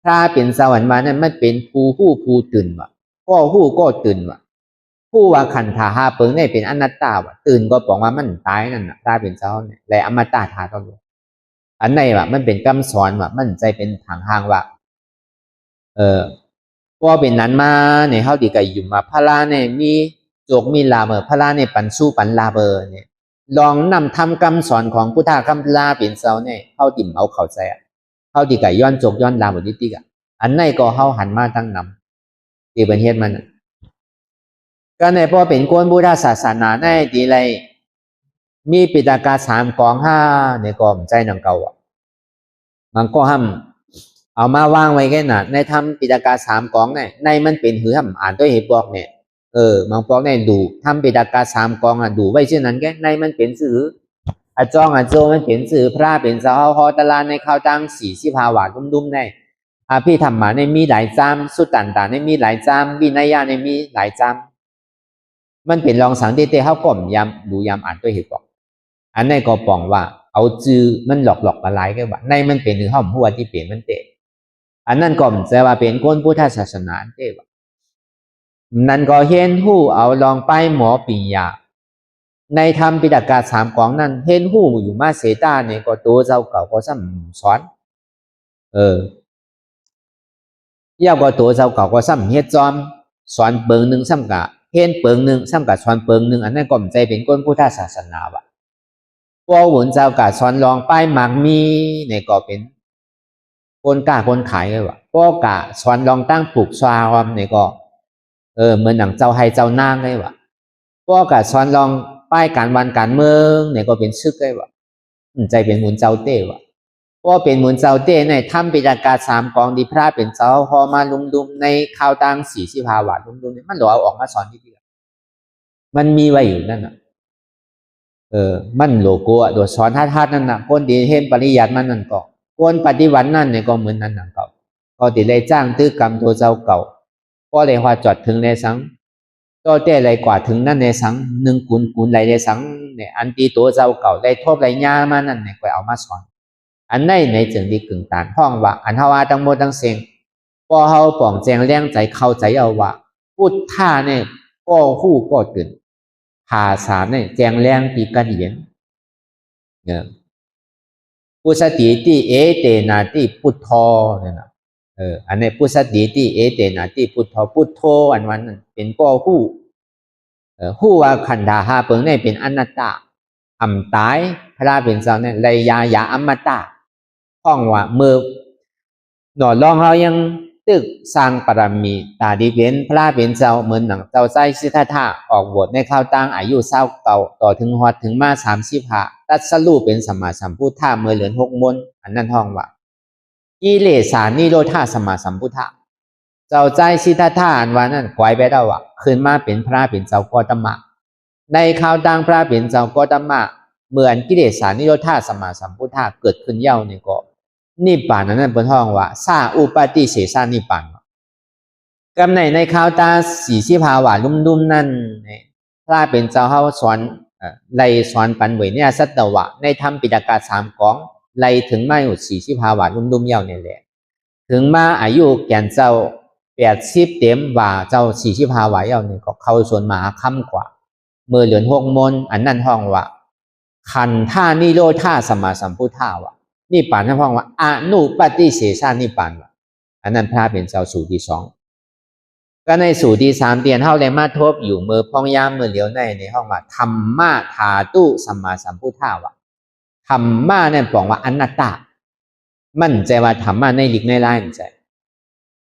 พระเป็นสวรรค์มานั้นมันเป็นผู้ตื่นว่าก็ตื่นว่าผู้ว่าขันธาหาเปิงเนี่ยเป็นอนัตตาว่าตื่นก็บอกว่ามันตายนั่นน่ะพระเป็นเจ้าเนี่ยและอมตะธาตุรู้อันไหนว่ามันเป็นคำสอนว่ามั่นใจเป็นทางห่างว่าก็เป็นนั้นมาในเฮาดีกับอยู่มาพระราเนี่ยมีโจกมีลาเบอร์พระราเนี่ยปันสู้ปันลาเบอร์เนี่ยลองนำทำคำสอนของพุทธคำลาเป็นเจ้าเนี่ยเฮาติ่มเอาเข้าใจเฮาดีกับย้อนโจกย้อนลาบทติกอันไหนก็เฮาหันมาตั้งนำที่เป็นเหตุมันก็ในพอเป็นคนพุทธศาสนาในดีไรมีปิฎก3 กอง 5ในกองใจหนังเก่ามันก็ห้ามเอามาวางไว้แค่น่ะในทำปิฎก3 กองเนี่ยในมันเป็นหือห้ามอ่านด้วยเหตุบอกเนี่ยบางปอกเนี่ยดูทำปิฎก3 กองดูไว้เช่นนั้นแค่ในมันเป็นสื่ออาจองอาโจมันเป็นสื่อพระเป็นสาวฮอตลาในข้าวตัง45 วาทดุมๆในพี่ธรรมะในมีหลายจามสุตตันตาในมีหลายจามวินัยในมีหลายจามมันเป็นลองสังเตเขาก็ยำดูยำอ่านด้วยเหตุบอกอันนี้ก็ปองว่าเอาจื้อมันหลอกอะไรกันว่าในมันเป็นหือห้ามหัวที่เปลี่ยนมันเตะอันนั้นก็แปลว่าเป็นคนพุทธศาสนาเตะว่านั่นก็เห็นหู้เอาลองไปหมอปิญญาในธรรมปิฎก3 กองนั้นเห็นหู้อยู่มาเสตาเนี่ยก็ตัวเจ้าเก่าก็ซ้ำสอนยาวก็ตัวเจ้าเก่าก็ซ้ำเฮ็ดจอมสอนเปิงหนึ่งซ้ำกะเห็นเปิงหนึ่งซ้ำกะสอนเปิงหนึ่งอันนั้นก็ใจเป็นคนพุทธศาสนาว่ะพอหุ่นเจ้ากะสอนลองไปหมากมีเนี่ยก็เป็นคนกล้าคนขายเลยว่ะพอกะสอนลองตั้งปลูกชาความเนี่ยก็เหมือนหนังเจ้าให้เจ้านางเลยว่ะพอกะสอนลองป้ายการวันการเมืองเนี่ยก็เป็นชึกเลยว่ะใจเป็นหมุนเจ้าเต้ว่ะพอเป็นหมุนเจ้าเต้ในทำปิฎก3 กองดีพระเป็นเจ้าพอมาลุมในข้าวตัง45 วาทลุมเนี่ยมันหลเอาออกมาสอนที่เดียวมันมีไว้อยู่นั่นน่ะมันโลโก้โดยสอนธาตุนั่นน่ะคนดีเห็นปริยัติมันนั่นก็คนปฏิวัตินั่นเนี่ยก็เหมือนนั้นนั่นเก่าก็ติเลยจ้างตื้อกรรมตัวเจ้าเก่าก็เลยว่าจอดถึงในสังก็เต้ไรกว่าถึงนั่นในสัง1 กุลไรในสังเนี่ยอันตีตัวเจ้าเก่าได้ทบไรญามานั่นเนี่ยก็เอามาสอนอันในจึงดีกึ่งตานห้องว่าอันเฮาว่าทั้งหมดทั้งเสียงพอเฮาป่องแจงแรงใจเข้าใจเอาว่าพุทธะเนี่ยก็ฮู้ก็ตื่นภาษาเนี่ยแจงแรงตีกระเดียนปุสติติเอเตนาติพุทโธเนี่ยนะอันนี้ปุสติติเอเตนาติพุทโธอันวันนั้นเป็นก็ฮู้ว่าขันธาหาเปิงเนี่ยเป็นอนัตตาอำตายพระเป็นเจ้าเนี่ยเลยยาอมตะห้องว่าเมื่อหนอลองเรายังตึกสร้างปรมีตาดีเป็นพระเป็นเจ้าเหมือนหนังเจ้าใจสิทธัตถะออกบวชในข้าวตังอายุ20 เก่าต่อถึงฮอดถึงมา35ตัดสรู้เป็นสัมมาสัมพุทธะเมื่อเหลือน6 มนอันนั้นห้องว่ากิเลสานิโรธาสัมมาสัมพุทธะเจ้าใจสิทธัตถะอันว่านั้นกวายไปได้ว่าขึ้นมาเป็นพระเป็นเจ้าโกตมะในข้าวตังพระเป็นเจ้าโกตมะเหมือนกิเลสานิโรธาสัมมาสัมพุทธะเกิดขึ้นเย้านี่ก็นิพพานนั้นเป็นห้องว่าซาอุปาติเสสานิพพานกำในข้าวตา45 วาทลุ่มๆนั่นพระเป็นเจ้าเฮาสอนไล่สอนปันเวยเนี่ยสัตวะในธรรมปิฎก3 กองไล่ถึงมาอยู่45 วาทลุ่มๆเย้านี่แหละถึงมาอายุแก่นเจ้า80 เต็มว่าเจ้า45 วาทเย้านี่ก็เข้าส่วนมหาค่ำกว่าเมื่อเหลือน6 มนอันนั้นห้องว่าขันธานิโรธาสัมมาสัมพุทธะว่ะนิพพานท่านพ้องว่าอนุปฏิเสสานิพพานว่ะอันนั้นพระเป็นเจ้าสูตรที่ 2ก็ในสูตรที่ 3เตียนเฮาเลยมาทบอยู่เมื่อพ้องยามเมื่อเหลียวในห้องว่าธรรมะธาตุสัมมาสัมพุทธะว่ะธรรมะนั่นบอกว่าอนัตตามั่นใจว่าธรรมะในหลีกในลายใจ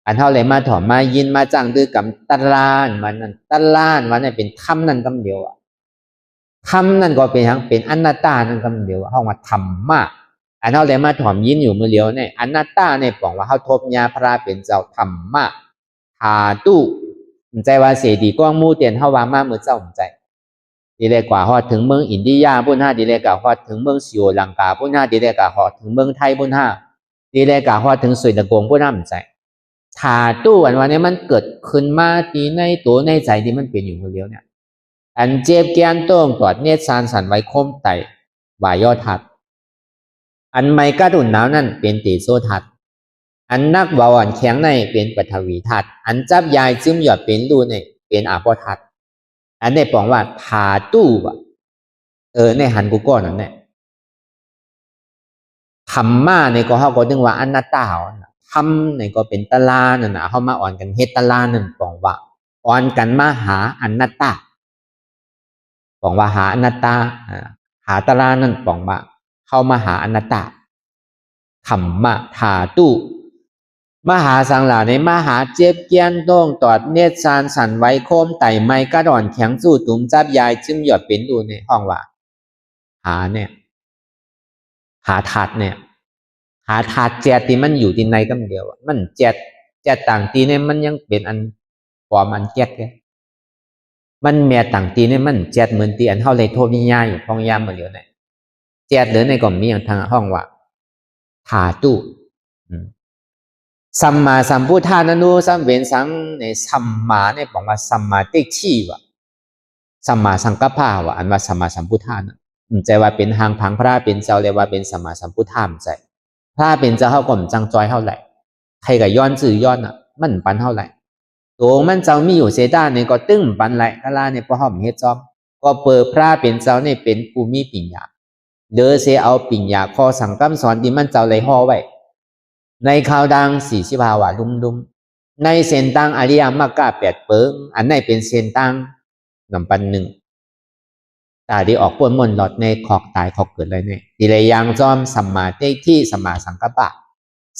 อันเฮาเลยมาถอมมายินมาจังด้วยกับตัลานมันนั่นตัลานวันนั้นเป็นธรรมนั่นคำเดียวอ่ะธรรมนั่นก็เป็นทั้งเป็นอนัตตานั่นคำเดียวห้องว่าธรรมะอันเฮาเลยมาถอมยินอยู่เมื่อเหลียวในอนัตตาในบอกว่าเฮาทบญาพระเป็นเจ้าธรรมะธาตุใจว่าเสดีกว้างมู่เตียนเฮาว่ามาเมื่อเจ้าใจดีเลยกว่าฮอดถึงเมืองอินเดียพุ่นห้าดีเลยกว่าฮอดถึงเมืองศรีลังกาพุ่นห้าดีเลยกว่าฮอดถึงเมืองไทยพุ่นห้าดีเลยกว่าฮอดถึงสุยตะโกงพุ่นห้าใจธาตุอันวันนี้มันเกิดขึ้นมาที่ในตัวในใจที่มันเป็นอยู่เมื่อเหลียวเนี่ย อันเจ็บแกนต้องตอดเนตรสารสันไว้คมไตวายอทัดอันไม่กระดุนหนาวนั่นเป็นเตโซทัดอันนักเบาอันแข็งในเป็นปฐวีทัดอันจับยายซึมหยอดเป็นรูในเป็นอาปทัดอันนี้บอกว่าถาตู้ในหันกูก้อนนั่นแหละธรรมะในก็เขาก็ดึงว่าอนัตตาธรรมในก็เป็นตลานั่นนะเขามาอ่อนกันเฮตตลานั่นบอกว่าอ่อนกันมาหาอนัตตาบอกว่าหาอนัตตาหาตลานั่นบอกว่าเข้ามาหาอนัตตาธรรมะถาตู้มหาสังหลาในมหาเจ็บเกียนต้องตอดเนตรสารสันไว้โคมไต่ไม้กระดอนแข็งสู้ตุ้มจับยายจึงหยอดเป็นดูในห้องว่าหาเนี่ยหาถาดเนี่ยหาถาดแจดที่มันอยู่ที่ในก็เดียวมันแจดต่างตีเนี่ยมันยังเป็นอันปลอมอันแจดแกมันแม่ต่างตีเนี่ยมันแจดเหมือนตีอันเท่าเลยโทวิญญาอยู่ห้องยามมาเหลียวเนี่ยแจดเหลือในก็มีอย่างทางห้องว่าถาตู้สัมมาสัมพุทธานันูสัมเวนสังในสัมมาเนี่ยบอกว่าสัมมาติชีวะสัมมาสังกัปปะวะอันว่าสัมมาสัมพุทธานะใจว่าเป็นหางพังพระเป็นเจ้าเรียกว่าเป็นสัมมาสัมพุทธามใจพระเป็นเจ้าเขาก็จังจอยเท่าไหร่ใครกับย้อนสื่อย้อนมันปันเท่าไหร่ตัวมันเจ้ามีอยู่เสด้าเนี่ยก็ตึ้งปันไหลกะลาเนี่ยพอหอมเฮ็ดจอมก็เปิดพระเป็นเจ้าเนี่ยเป็นภูมิปิญญาเด้อเสเอาปิญญาข้อสั่งคำสอนที่มันเจ้าเลยห่อไว้ในข่าวดัง45ว่าดุมในเส้นตังอริยมรรค8เปิงอันไหนเป็นเส้นตังนำปันหนึ่งตาที่ออกป่วนมนหลอดในขอกตายขอกเกิดเลยเนี่ยดีเลยยังจอมสัมมาทิฏฐิสัมมาสังกัปปะ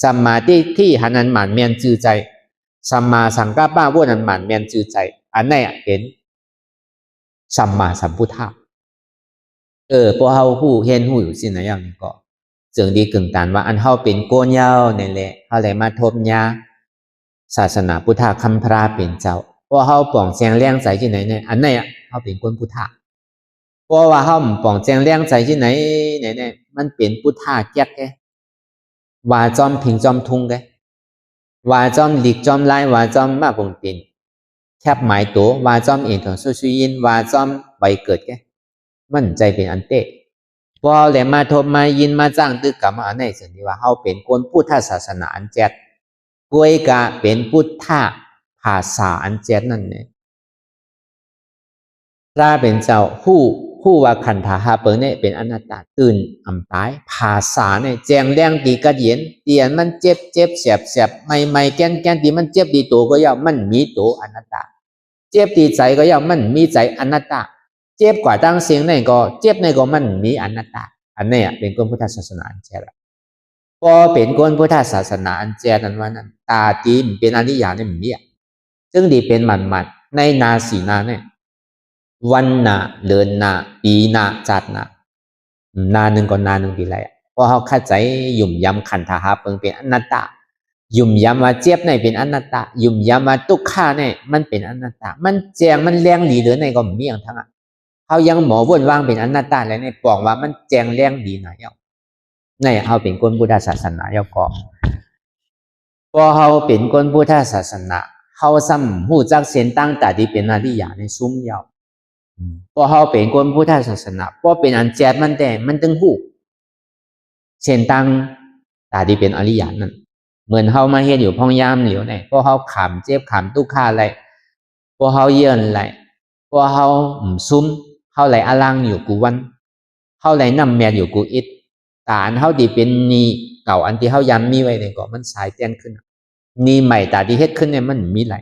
สัมมาทิฏฐิหันนันหมันเมียนจือใจสัมมาสังกัปปะว่านันหมันเมียนจือใจอันไหนเป็นสัมมาสัมพุทธะพวกเขาหูเห็นหูอยู่สินะอย่างนี้ก็เจิงดีกึ่งตานว่าอันเขาเป็นโกนยาวนี่แหละเขาเลยมาทบยาศาสนาพุทธะคำพระเป็นเจ้าเพราะเขาป่องแจงเลี้ยงใจที่ไหนเนี่ยอันไหนเขาเป็นคนพุทธะเพราะว่าเขาป่องแจงเลี้ยงใจที่ไหนเนี่ยมันเป็นพุทธะแก๊กแกว่าจอมพิงจอมทุงแกว่าจอมหลีกจอมไล่ว่าจอมมาคงเป็นแคบหมายตัวว่าจอมเองของสุชุยินว่าจอมใบเกิดแกมันใจเป็นอันเตะพอแหลมมาทบมายินมาจ้างตึกกรรมอันไหนสิ่งที่ว่าเขาเป็นคนพุทธศาสนาอันแจ๊ดกวยกะเป็นพุทธภาษาอันแจ๊ดนั่นเนี่ยพระเป็นเจ้าผู้ว่าขันธาหาเปิงเนี่ยเป็นอนัตตาตื่นอำตายภาษาเนี่ยแจงแรงตีกระเดียนเตียนมันเจ็บเสียบไม่แกนตีมันเจ็บดีตัวก็ย่อมมันมีตัวอนัตตาเจ็บดีใจก็ย่อมมันมีใจอนัตตาเจ็บกว่าตั้งเสียงในก็เจ็บในก็มันมีอนัตตาอันนี้เป็นคนพุทธศาสนาอันแจ๊ดพอเป็นคนพุทธศาสนาอันแจ๊ดนั้นว่านั้นตาตีมเป็นอริยะเนี่ยมีซึ่งดีเป็นมันในนาสีนาเนี่ยวันนาเดือนนาปีนาจัดนาหนึ่งก็นาหนึ่งปีไรเพราะเขาเข้าใจยุ่มยำขันธาหาเปิงเป็นอนัตตายุ่มยำว่าเจ็บในเป็นอนัตตายุ่มยำว่าทุกข้าเนี่ยมันเป็นอนัตตามันแจงมันแรงดีหรือในก็มีอย่างทั้งเขายังหมอวนวางเป็นอนัตตาแล้วในปองว่ามันแจงแรงดีหน่อยในเขาเป็นคนพุทธศาสนาเยาก็พอเขาเป็นคนพุทธศาสนาเขาซ้ำหูจักเส้นตั้งแต่ที่เป็นอริยะในซุ้มเยาพอเขาเป็นคนพุทธศาสนาพอเป็นอันแจ๊ดมันแต่มันตึงหูเส้นตั้งแต่ที่เป็นอริยะนั่นเหมือนเขามาเฮ็ดอยู่พ้องยามเหลียวเนี่ยพอเขาขำเจ็บขำทุกข์อะไรพอเขาเยื่อนอะไรพอเขาซุ้มเขาไหลอลังอยู่กูวันเขาไหลนำแมนอยู่กูอิดตาอันเขาที่เป็นนีเก่าอันที่เขาย้ำมีไว้เนี่ยก็มันสายแจ้งขึ้นนีใหม่ตาที่เฮ็ดขึ้นเนี่ยมันมีไหล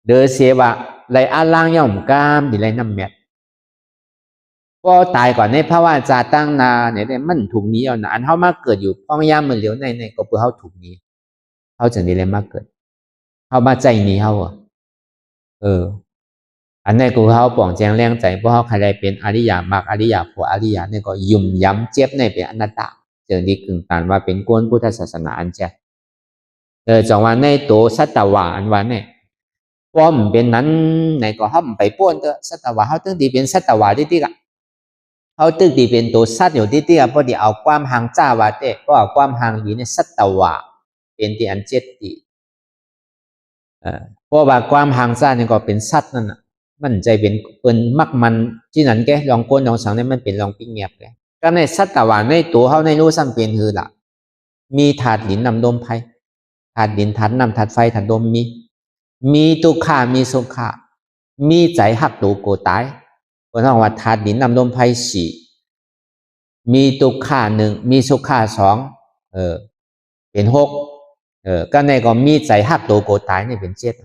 เดอเสียว่าไหลอลังย่อมกามที่ไหลนำแมนก็ตายก่อนในภาวะจาตั้งนาเนี่ยมันถูกนี้เอานะอันเขามาเกิดอยู่พ้องยามเหมือนเหลียวในก็เพื่อเขาถูกนี้เขาจะนี่เลยมาเกิดเขามาใจนี้เขาอันนี้กูเขาป่องแจงแรงใจเพราะเขาใครเป็นอริยมรรคอริยผลอริยเนี่ยก็ยุ่มย้ำเจ็บในเป็นอนัตตาเจอดีกึ่งตานว่าเป็นกวนพุทธศาสนาอันแจ๊จังว่าในตัวสัตวะอันว่าเนี่ยป้อมเป็นนั้นในก็ห้อมไปป้วนเถอะสัตวะเขาตึ้งดีเป็นสัตวะที่กะเขาตึ้งดีเป็นตัวสัตว์อยู่ที่กะเพราะที่เอาความห่างจ้าว่าเต้ก็เอาความห่างดีในสัตวะเป็นที่อันเจ็ดตีเพราะว่าความห่างจ้าเนี่ยก็เป็นสัตว์นั่นน่ะ มันใจเป็นเปิ้นมักมันที่นั้นแกลองก้นลองสังเนี่ยมันเป็นลองปิ้งเงียบแกก็ในสัตตวาในตัวเฮาในรู้ซ้ำเป็นคือล่ะมีถาดดินนำลมไฟถาดดินถาดน้ำถาดไฟถาดลมมีทุกขามีสุขามีใจหักตัวโกตายเพราะว่าถาดดินนำลมไฟสี่มีทุกขาหนึ่งมีสุขาสองเป็นหกก็ในก็มีใจหักตัวโกตายเนี่ยเป็นเจ็ด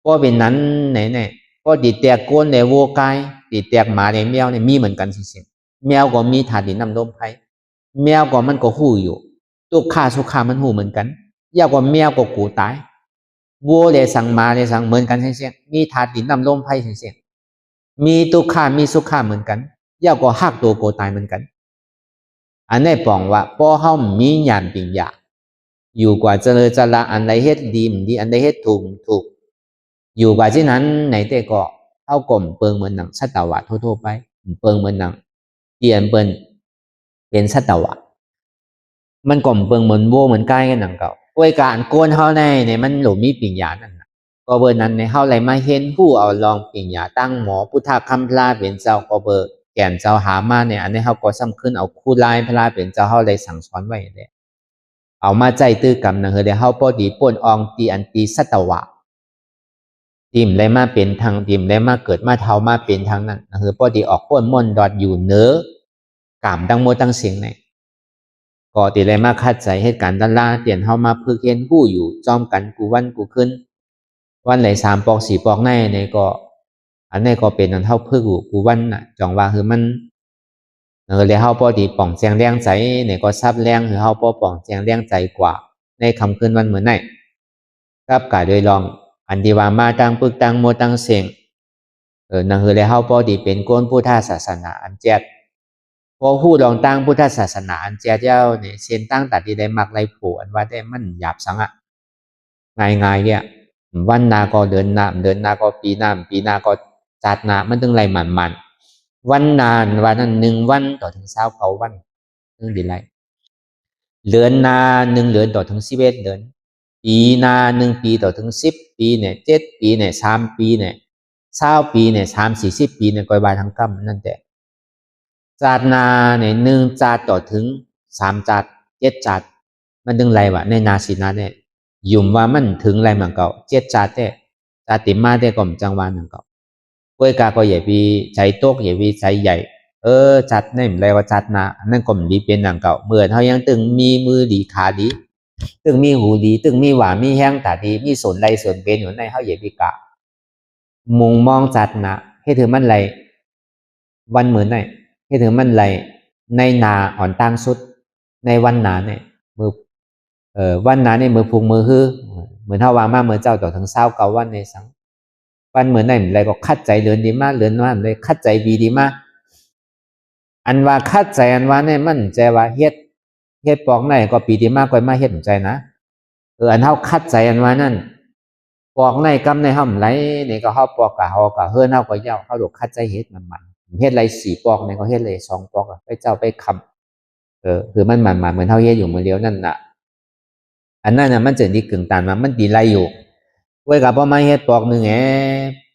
เพราะเป็นนั้นไหนก็ดีแตกโกนในวัวกายดีแตกหมาในแมวเนี่ยมีเหมือนกันสิแมวก็มีถาดดินนำลมไฟแมวก็มันก็หู้อยู่ทุกขาสุขามันหู้เหมือนกันยาวกว่าแมวก็กูตายวัวเลยสั่งมาเลยสั่งเหมือนกันเสียงมีถาดดินนำลมไฟเสียงมีทุกขามีสุขาเหมือนกันยาวกว่าหักตัวโกตายเหมือนกันอันนี้ปองว่าป้อเฮามีญาณปัญญาอยู่กว่าเจริญจระอันใดเฮ็ดดีดีอันใดเฮ็ดถูกอยู่กว่าที่นั้นไหนแต่ก็เท่ากลมเปิงเหมือนหนังสัตวะทั่วๆไปเปิงเหมือนหนังเตียนเปิ้นเป็นสัตวะมันกลมเปิงเหมือนโวเหมือนใกล้กันหนังเก่าด้วยการโกนเฮาในมันหลมีปัญญานั่นก็เบอร์นั้นในเฮาไหลมาเห็นผู้เอาลองปัญญาตั้งหมอพุทธคำพลาเป็นเจ้าก็เบอร์แก่นเจ้าหามาเนี่ยอันนี้เฮาก็ซ้ำขึ้นเอาคู่ลายพลาเป็นเจ้าเฮาเลยสั่งสอนไว้เลยเอามาใจตื้อกำนะเฮาได้เฮาพอดีป่นอองตีอันตีสัตวะทีมได้มาเป็นทางทีมได้มาเกิดมาเท่ามาเป็นทางนั้นนะเฮาพอดีออกป่นม่อนดอดอยู่เนื้อกามตั้งโมตั้งเสียงในก็ตีได้มาคัดใจเหตุการณ์ด้านล่างเปลี่ยนเฮามาพึกเห็นผู้อยู่จอมกันกูวันกูขึ้นวันไหน3 ปอก 4 ปอกในก็อันนี้ก็เป็นอันเฮาพึกกูวันน่ะจองว่าคือมันเลยเฮาพอดีป่องแจงแรงใจเนี่ยก็ซับแรงคือเฮาพอป่องแจงแรงใจกว่าในคำคืนวันเหมือนไหนครับกายโดยลองอันที่ว่ามาตั้งปึกตั้งโมตั้งเสียงนั่นคือเลยเฮาพอดีเป็นก้นพุทธศาสนาอันแจดพอผู้ลองตั้งพุทธศาสนาอันแจดเจ้าเนี่ยเส้นตั้งตัดที่ได้มักไรผูอันว่าได้มันหยาบสังอ่ะง่ายเนี่ยวันนาก็เดินนาก็ปีนาก็จัดนามันถึงไรมันวันนานวันนั้น1 วันต่อถึง29 วันนึงดีไรเดือนนา1 เดือนต่อถึง11 เดือนปีนา1 ปีต่อถึง10 ปีเนี่ย7 ปีเนี่ย3 ปีเนี่ย20 ปีเนี่ย30-40 ปีเนี่ยก้อยบายทั้งกำนั่นแต่จัดนาเนี่ย1 จัดต่อถึง3 จัด7 จัดมันถึงไรวะในนาสินาเนี่ยยุ่มว่ามันถึงไรมันเก่า7 จัดแต่จัดติมาแต่ก่อมจังหวะนั่นเก่าก้อยกาก็อย่าวีใจโตกอย่าวีใจใหญ่จัดนี่อะไรว่าจัดนะนั่นก็มันดีเป็นหนังเก่าเมื่อเขายังตึงมีมือดีขาดีตึงมีหูดีตึงมีหวานมีแห้งตาดีมีส่วนใดส่วนเป็นอยู่ในเขาอย่าวีกะมุงมองจัดนะให้ถือมันไรวันเหมือนไหนให้ถือมันไรในนาอ่อนตั้งสุดในวันนาเนี่ยมือวันนาเนี่ยมือพุงมือฮือเหมือนเท่าว่ามาเหมือนเจ้าต่อถึง29 วันในสังวันเหมือนไหนอะไรก็คัดใจเดินดีมากเดินว่าเลยคัดใจดีมากอันว่าคัดใจอันว่าเนี่ยมันใจว่าเฮ็ดปอกไหนก็ปีดีมากกว่ามาเฮ็ดใจนะอันเฮาคัดใจอันว่านั่นปอกไหนกำในเฮาไหลนี่ก็เฮาปอกกะเฮาเฮือนเฮาก็เย้าเฮาดอกคัดใจเฮ็ดมันเฮ็ดไร4 ปอกนี่ก็เฮ็ดเลย2 ปอกไปเจ้าไปคำคือมันเหมือนเฮาเฮ็ดอยู่มื้อเดียวนั่นน่ะอันนั้นน่ะมันจะดีกึ่งตันมันดีไรอยู่ไว้กับบ่มาเฮ็ดปอกนึงแห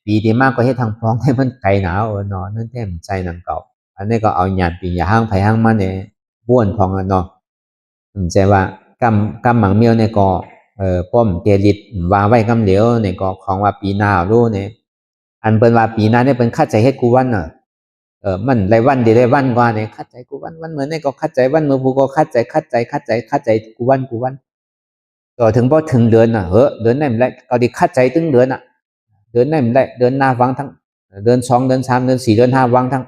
ปีดีมากก็เฮ็ดทางปอกให้มันไกลหนาวเนาะนั่นแท้ใจนั่นเก่าอันนี้ก็เอาหยาดปีอย่าห้างไผห้างมันเนี่ยบ้วนพองเนาะใจว่ากำหมังเมียวเนี่ยก็ป้อมเตลิดว่าไว้กำเหลียวเนี่ยก็ของว่าปีหน้ารู้เนี่ยอันเป็นว่าปีหน้าเนี่ยเป็นคัดใจเฮ็ดกูวันน่ะมันไรวันดีไรวันกว่าเนี่ยคัดใจกูวันเหมือนเนี่ยก็คัดใจวันเมื่อผู้ก็คัดใจกูวันต่อถึงพอถึงเดือนน่ะเดือนไหนมันไรก็ดีคัดใจถึงเดือนน่ะเดือนไหนมันไรเดือนหน้าวังทั้งเดือน2 เดือน3 เดือน4 เดือน5วังทั้ง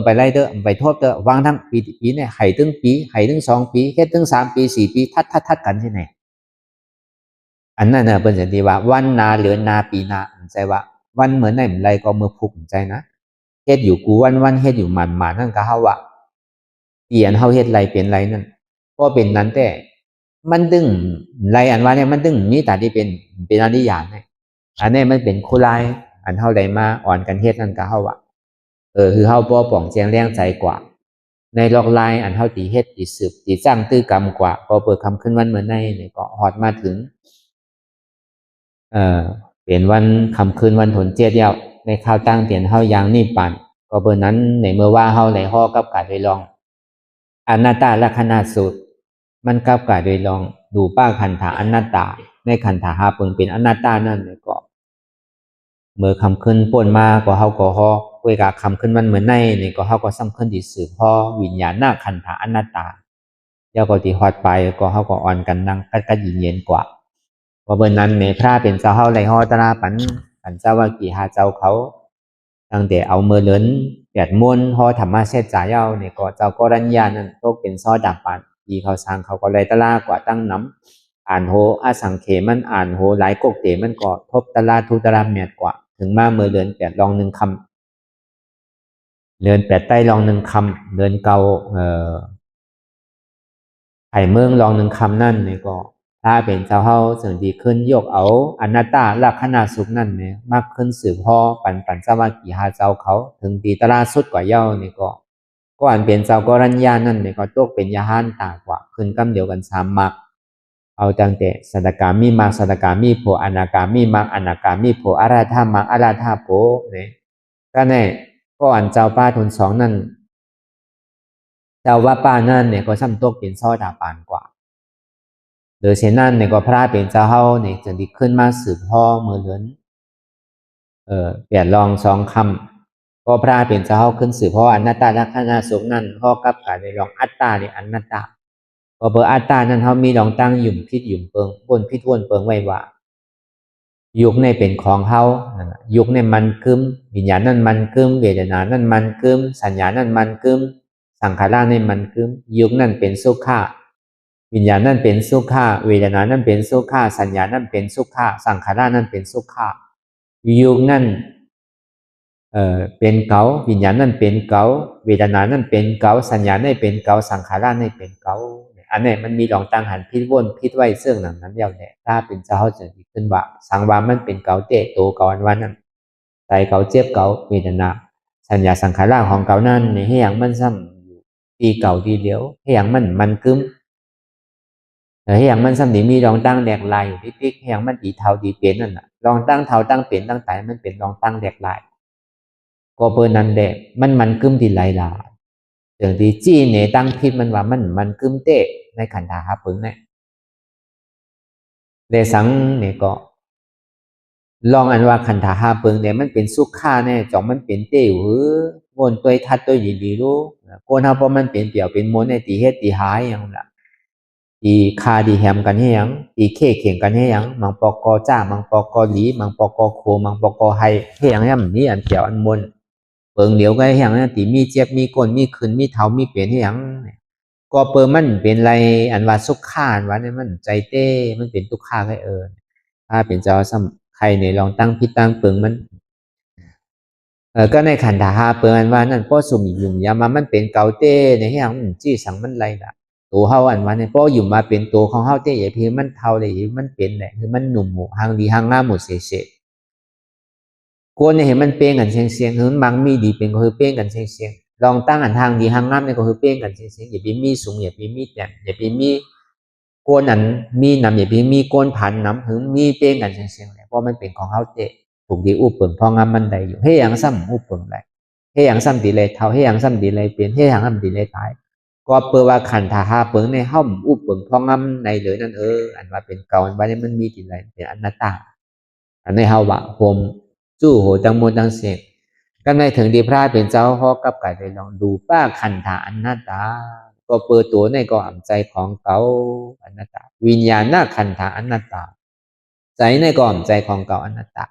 ไปไล่ไปโทษวางทั้งปีเนี่ยให้ถึงปีให้ถึง2 ปีเฮ็ดถึง3 ปี4 ปีทัดกันที่ไหนอันนั้นน่ะเป็นสันติว่าวันนาเดือนนาปีนาใจว่าวันเหมือนไหนมันไรก็มือพุกใจนะเฮ็ดอยู่กูวันเฮ็ดอยู่มันนั่นก็เฮาว่าเปลี่ยนเฮาเฮ็ดไรเปลี่ยนไรนั่นก็เป็นนั้นแต่มันดึงไรอันว่าเนี่ยมันดึงมีแต่ที่เป็นอนิยามเนี่ยอันนี้มันเป็นคู่ลายอันเฮาได้มาอ่อนกันเฮ็ดนั่นก็เฮาว่าคือเฮาบ่ป่องแจงแรงใจกว่าในลอกลายอันเฮาตีเฮ็ดตีสืบตีสร้างตื้อกรรมกว่าพอเปิดคำขึ้นวันเหมือนในนี่ก็ฮอดมาถึง เป็นวันคำคืนวันถนเจียดเย้าในข้าวตั้งเตียนเฮาอย่างนี่ปั่นก็เบอร์นั้นในเมื่อว่าเฮาไหลห่อกับกาโดยลองอนัตตาลักษณะสูตรมันกับกาโดยลองดูป้าขันธาอนัตตาในขันธาหาเปิงเป็นอนัตตานั่นก็เมื่อคำขึ้นป่นมาก็เฮาก็ฮอเวลาคำขึ้นมันเหมือนในนี่ก็เฮาก็สำคัญที่สืบพอวิญญาณหน้าขันธาอนัตตาเจ้าก็ที่ฮอดไปก็เฮาก็อ่อนกันนั่งก็เย็นกว่าเพราะเบอร์นั้นในพระเป็นเจ้าเฮาไหลห่อตราปันเจ้าว่ากี่หาเจ้าเขาตั้งแต่เอามือเลินแปดมวนห่อธรรมะเสดจ่ายเอาเนี่ยก็เจ้าก็รัญญานั่นตกเป็นซอดับปันที่เขาสร้างเขาก็เลยตลากว่าตั้งน้ำอ่านโหอาสังเขมันอ่านโหหลายกกเตมันก็ทบตลาทุตราเมียดกว่าถึงมาเมื่อเดือนแปดลองหนึ่งคำเดือนแปดใต้ลองหนึ่งคำเดือนเก่าไผ่เมืองลองหนึ่งคำนั่นเนี่ยก็ถ้าเป็นเจ้าเฮาสิ่งดีขึ้นยกเอาอนัตตาลักษณะสุขนั่นเนี่ยมากขึ้นสืบพ่อปันสมากิหาเจ้าเขาถึงตีตราสุดกว่าเย้านี่ก็อันเป็นเจ้าก็รัญญานั่นเนี่ยก็ตกเป็นยาหานต่างกว่าขึ้นกำเดียวกันสามมักเอาตั้งแต่สัตกามีมักสัตกามีโพอนาคามีมักอนาคามีโพอาราธามักอาราธาโพเนี่ยก็แน่ก็อันเจ้าป้าทุนสองนั่นเจ้าว่าป้านั่นเนี่ยก็ซ้ำตกเป็นซอดาปานกว่าโดยเช่นนั้นเนี่ยก็พระเป็นเจ้าเฮาเนี่ยจึงดีขึ้นมาสืบพ่อมือเลือนเปลี่ยนลองสองคำก็พระเป็นเจ้าเฮาขึ้นสืบพ่ออนัตตาลักษณะสุขนั่นพ่อกับการในลองอัตตาเนี่ยอนัตตาก็เบอร์อัตตานั้นเฮามีลองตั้งหยุ่มพิษหยุ่มเปิงวนพิษวนเปิงไว้ว่ายุคในเป็นของเฮายุคในมันกึมวิญญาณนั่นมันกึมเวทนานั่นมันกึมสัญญานั่นมันกึมสังขารในมันกึมยุคนั่นเป็นสุขะวิญญาณนั่นเป็นสุขะเวทนานั่นเป็นสุขะสัญญานั่นเป็นสุขะสังขารนั่นเป็นสุขะยุคนั่นเป็นเกาวิญญาณนั่นเป็นเกาเวทนานั่นเป็นเกาสัญญานั่นเป็นเกาสังขารนั่นเป็นเกาอันนี้มันมีลองตั้งหันพิษวนพิษไว้เสื่องหนังนั้นเดียวเนี่ยถ้าเป็นเจ้าจะดีขึ้นว่าสังวามันเป็นเกาเตะโตเกาอันวันนั้นใจเกาเจ็บเกาเวทนาสัญญาสังขารของเกานั่นเนี่ยให้อย่างมันซ้ำตีเก่าทีเดียวให้อย่างมันกึ้มให้อย่างมันซ้ำนี่มีลองตั้งแดกลายอยู่ติ๊กให้อย่างมันตีเท่าตีเปลี่ยนนั่นน่ะลองตั้งเท่าตั้งเปลี่ยนตั้งแต่มันเป็นลองตั้งแดกลายก็เปิดนันแดกมันกึ้มทีไหลลาเรื่องที่จี้เนี่ยตั้งพิษมันว่ามันกึ้มเตะในขันธาหาปึงเนี่ยเดสังเนี่ยก็ลองอันว่าขันธาหาปึงเนี่ยมันเป็นสุขาเนี่ยจ่องมันเป็นเตะหรือมนตัวทัดตัวยินดีรู้คนเขาเพราะมันเป็นเปี่ยวเป็นมนในตีเฮ็ดตีหายอย่างละตีคาดีแฮมกันให้ยังตีเข่เข่งกันให้ยังมังปอกอจ้ามังปอกอหลีมังปอกอโคมังปอกอไฮให้ยังนี่อันเปี่ยวอันมนเปิงเดี๋ยวก็ให้ยังตีมีเจ็บมีก้นมีขึ้นมีเท้ามีเปลี่ยนให้ยังก็เปิงมันเป็นไรอันว่าสุขขาอันว่าเนี่ยมันใจเต้มันเป็นทุกขาให้ถ้าเป็นเจ้าซ้ำใครเนี่ยลองตั้งพิตั้งเปิงมันก็ในขันธาหาเปิงอันว่านั่นพ่อสุ่มยุ่มยามามันเป็นเกาเต้ในให้ยังจี้สังมันไรล่ะตัวเฮาอันว่าเนี่ยพ่ออยู่มาเป็นตัวของเฮาเต้อย่าเพียงมันเท่าเลยมันเป็นแหละคือมันหนุ่มหมู่หางดีหางงามหมดเสียโกนเนี่ยเห็นมันเป้งกันเสียงบางมีดีเป็นก็คือเป้งกันเสียงลองตั้งอันทางดีหางงามเนี่ยก็คือเป้งกันเสียงอย่าไปมีสูงอย่าไปมีแจ่มอย่าไปมีโกนอันมีน้ำอย่าไปมีโกนผ่านน้ำถึงมีเป้งกันเสียงเลยเพราะมันเป็นของเฮาเต้ถูกดีอุปเปิงพองามมันใดอยู่ให้ยังซ้ำอุปเปิงไรให้ยังซ้ำดีเลยเท่าให้ยังซ้ำดีเลยเปลี่ยนให้ยังซ้ำดีเลยตายก็เปิดว่าขันธาหาเปิงในห้อมอุปเปิงพองามในเลยนั่นอันว่าเป็นเก่าอันว่าเนี่ยมันมีที่ไรเป็นอนัตตาอันในเฮาว่าโฮมจู่โหจังมวลจังเสียงก็ในถึงดีพระเป็นเจ้าพ่อกับไก่ไปลองดูป้าขันธาอนัตตาก็เปิดตัวในก็อ่ำใจของเก่าอนัตตาวิญญาณหน้าขันธาอนัตตาใจในก็อ่ำใจของเก่าอนัตตา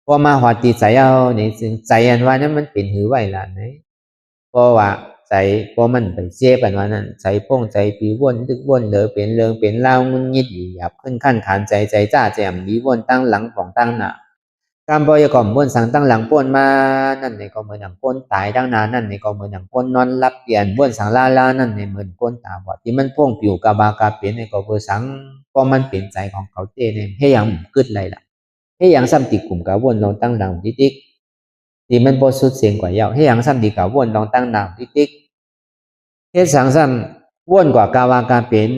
พอมาหัดจิตใจเอาเนี่ยจึงใจอันว่านั้นมันเป็นหือไหวละเนี่ยเพราะว่าใจพอมันไปเจ็บอันว่านั้นใจป้องใจปีวนดึกวนเหลือเป็นเรื่องเป็นเล่างุนงิดหยาบขึ้นขั้นขานใจจ้าแจ่มดีวนตั้งหลังของตั้งหน้าการบริกรรมบนสังตั้งหลังป้นมานั่นในก็เหมือนหนังป้นตายดังนั้นนั่นในก็เหมือนหนังป้นนอนรับเปลี่ยนบนสังลานั่นในเหมือนป้นตาบอดที่มันพ่วงผิวกาบากาเปลี่ยนในก็เบอร์สังเพราะมันเปลี่ยนใจของเขาเต้เนี่ยให้ยังกึดไรล่ะให้ยังซ้ำติกลุ่มกาวนลองตั้งหลังติ๊กที่มันโบสุดเสียงกว่าเยาให้ยังซ้ำติกาวนลองตั้งหลังติ๊กให้สังซ้ำวนกว่ากาวากาเปลี่ยน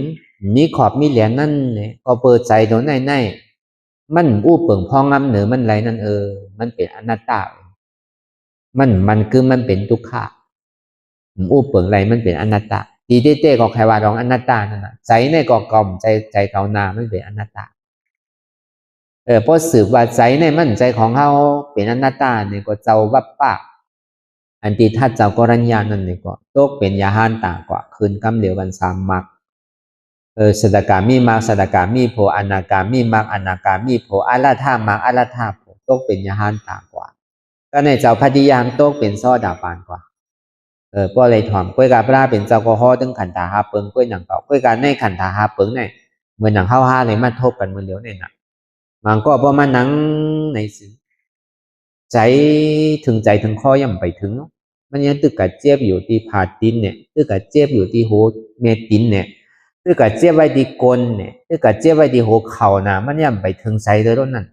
มีขอบมีเหรียญนั่นเนี่ยก็เปิดใจตรงไหน มันอู้เปิงพองำเหนือมันไรนั่นมันเป็นอนัตตามันคือมันเป็นทุกขะอู้เปิงไรมันเป็นอนัตตาตีเต้ก็ใครว่าร้องอนัตตานั่นนะใจในก็กล่อมใจเกานามันเป็นอนัตตาเพราะสืบว่าใจในมันใจของเขาเป็นอนัตตาเนี่ยก็เจ้าวับปากอันที่ถ้าเจ้ากรัญญานั่นเนี่ยก็ตกเป็นยาหานต่างกว่าคืนกำเดียวกันสามมรรคสดกามีมรรคสดกามีโพอนาคามีมรรคอนาคามีโพอาราธามรรคอาราธาโพตกเป็นยาหานต่างกว่าก็ในเจ้าพธิยามตกเป็นซ้อดาปานกว่าเพราะอะไรถ่อมก้วยกาพระเป็นเจ้าก็ห่อถึงขันธาหาเปิงก้วยหนังเก่าก้วยการในขันธาหาเปิงเนี่ยเหมือนหนังเข้าห้าเลยมาทบกันเหมือนเดียวเนี่ยนะมันก็เพราะมันหนังในใจถึงใจถึงข้อย่ำไปถึงมันยังตึกกะเจี๊ยบอยู่ที่ผาตินเนี่ยตึกกะเจี๊ยบอยู่ที่หูเมตินเนี่ยตึกกะเจี๊ยบไว้ที่กลเนี่ยตึกกะเจี๊ยบไว้ที่หัวเข่านะมันย่ำไปถึงใจเลยต้นนั้น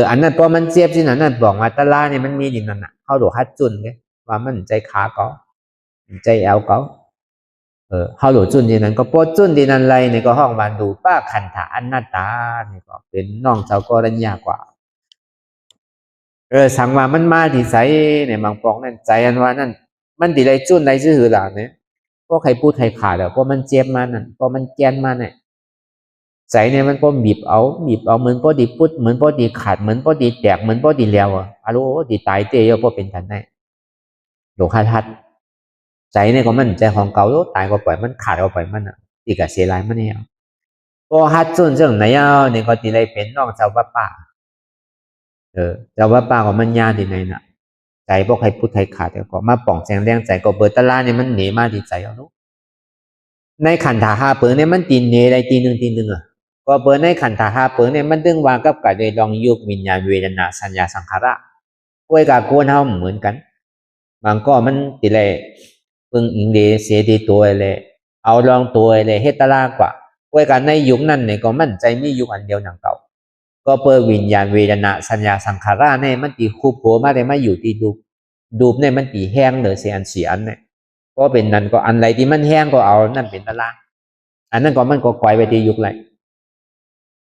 อันนั้นพอมันเจี๊ยบที่นั่นบอกว่าตะลาเนี่ยมันมีอย่างนั้นน่ะเข้าดูฮัดจุนเนี่ยว่ามันใจขาเขาใจแอลเขาเข้าดูจุนที่นั้นก็พอจุนที่นั้นไรเนี่ยก็ห้องบานดูป้าขันธาอนัตตาเนี่ยก็เป็นน้องเจ้าก็รัญญากว่าสั่งว่ามันมาที่ใจเนี่ยบางปองนั่นใจอันว่านั่นมันดีไรจุนไรชื่อหล่ะเนี่ยพวกใครพูดใครขาดเพราะมันเจ็บมานั่นเพราะมันแกนมาเนี่ยใจเนี่ยมันพอบีบเอาเหมือนพอดีพุดเหมือนพอดีขาดเหมือนพอดีแตกเหมือนพอดีแล้วอะรู้ดีตายเตยพอเป็นทันได้โลคาทัดใจเนี่ยก็มันใจของเก่าโลตายก็ปล่อยมันขาดก็ปล่อยมันอ่ะตีกับเสียรายมันเนี่ยพอฮัดจุนเรื่องไหนเนี่ยก็ดีไรเป็นน้องเจ้าป้าเจ้าป้าก็มันยาดีไหนน่ะใจพวกใครพูดใครขาดก็มาป่องแจงแรงใจก็เบิดตะลาเนี่ยมันหนีมาดีใจเอาลูกในขันธาหาเปิงเนี่ยมันตีเนอะไรตีหนึ่งอ่ะก็เปิงในขันธาหาเปิงเนี่ยมันดึงวางกับกายโดยลองยุกวิญญาณเวทนาสัญญาสังขารก้วยกับโกนเฮาเหมือนกันบางก็มันตีเลยเปิงอิงเดเสียดีตัวเลยเอาลองตัวเลยเฮตตะลากว่าก้วยกับในยุคนั้นเนี่ยก็มั่นใจมียุคอันเดียวหนังเก่าก็เปิดวิญญาณเวทนาสัญญาสังขารเนี่ยมันตีคูโผมาได้มาอยู่ที่ดูบเนี่ยมันตีแห้งเหลือเสียอันเสียอันเนี่ยก็เป็นนั่นก็อันไรที่มันแห้งก็เอานั่นเป็นตะลาอันนั้นก็มันก็ปล่อยไปที่ยุคไร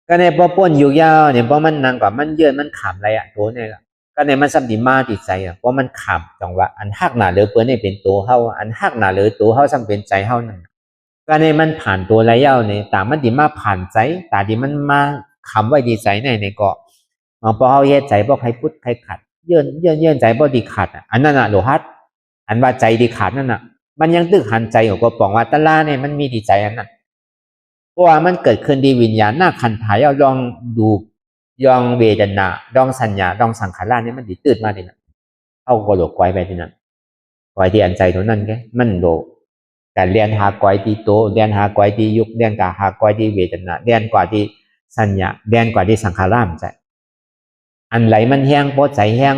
ก็ในพอป้นยุคยาวเนี่ยเพราะมันนั่งก็มันเยื่อมันขำอะไรตัวเนี่ยก็ในมันสัมผัสมาติดใจเพราะมันขำจังว่าอันหักหนาเหลือเปิ้นเนี่ยเป็นตัวเฮาอันหักหนาเหลือตัวเฮาสัมเป็นใจเฮานั่นก็ในมันผ่านตัวไรยาวเนี่ยแต่มันติมาผ่านใจแต่ที่มันมาคำไว้ดีใจในเกาะพอเขาเฮ็ดใจพวกใครพุทธใครขัดเยื่นใจพวกดีขัดอันนั้นโลหัดอันว่าใจดีขัดนั่นมันยังตึกหันใจของกปองว่าตะลาเนี่ยมันมีดีใจอันนั้นเพราะว่ามันเกิดขึ้นดีวิญญาณหน้าขันถ่ายเอาลองดูยองเวทนาลองสัญญาลองสังขารเนี่ยมันดีตื่นมาดีนะเอาก็โลกไว้ไปที่นั่นไว้ที่อันใจตัวนั้นแกมันโลแต่เรียนหากไว้ที่โตเรียนหากไว้ที่ยุคเรียนกาหากไว้ที่เวทนาเรียนกว่าที่สัญญาแดนกว่าที่สังขารใจอันไหลมันแห้งเพราะใจแห้ง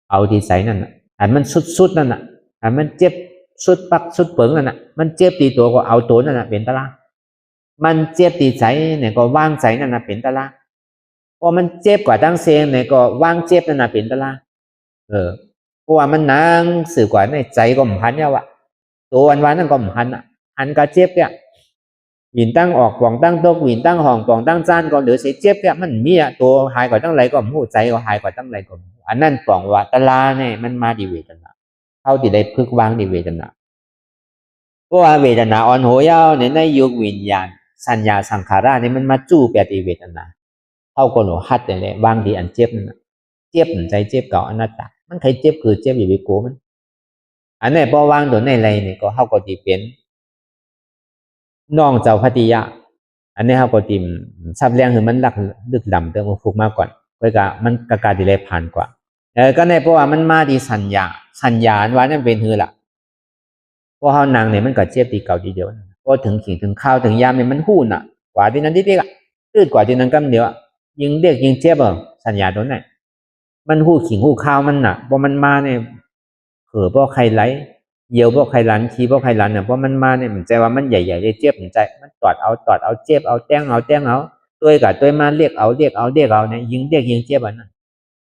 เอาที่ใจนั่นอันมันสุดนั่นอันมันเจ็บสุดปักสุดเปิงนั่นมันเจ็บตีตัวก็เอาตัวนั่นเป็นตะลามันเจ็บตีใจเนี่ยก็ว่างใจนั่นเป็นตะลาพอมันเจ็บกว่าตั้งเสียงเนี่ยก็ว่างเจ็บนั่นเป็นตะลาเพราะว่ามันนางสื่อกว่าในใจก็มพันเนี่ยวะตัววันนั่นก็มพันอันก็เจ็บเนี่ยวินตั้งออกปองตั้งตกวินตั้งห้องปองตั้งจานก็เหลือเสียเจ็บเนี่ยมันมีตัวหายกว่าตั้งไรก็หูใจก็หายกว่าตั้งไรก็อันนั้นปองว่าตะลาเนี่ยมันมาดีเวทนาเท่าที่ได้พึกวางดีเวทนาเพราะว่าเวทนาอ่อนโหยาวในยุควิญญาณสัญญาสังขารเนี่ยมันมาจู้แปดเวทนาเท่ากับหนูฮัดเลยวางดีอันเจ็บนั่นเจ็บใจเจ็บเก่าอนัตตามันใครเจ็บคือเจ็บอยู่ในโกมันอันนี้พอวางโดนในไรเนี่ยก็เท่ากับที่เป็นน้องเจ้าพัทยาอันนี้เขาก็ติมซับแรงคือมันลึกดำเติมฟุกมากก่อนก็มันกระการดีเลยผ่านกว่าก็ในเพราะว่ามันมาดีสัญญาว่านั่นเป็นคือล่ะเพราะเขานางเนี่ยมันก็เจ็บตีเก่าทีเดียวพอถึงขิงถึงข้าวถึงยามเนี่ยมันหู้น่ะกว่าที่นั้นที่เด็กตื้อกว่าที่นั้นก็เดียวยิงเด็กยิงเจ็บสัญญาตัวไหนมันหู้ขิงหู้ข้าวมันน่ะพอมันมาเนี่ยเพราะใครไหลเยี่ยวพวกใครลันขี้พวกใครลันเนี่ยเพราะมันมาเนี่ยมันใจว่ามันใหญ่ๆได้เจ็บมันใจมันตอดเอาเจ็บเอาแต้งเอาตัวกับตัวมาเรียกเอาเนี่ยยิงเรียกยิงเจ็บอันนั้น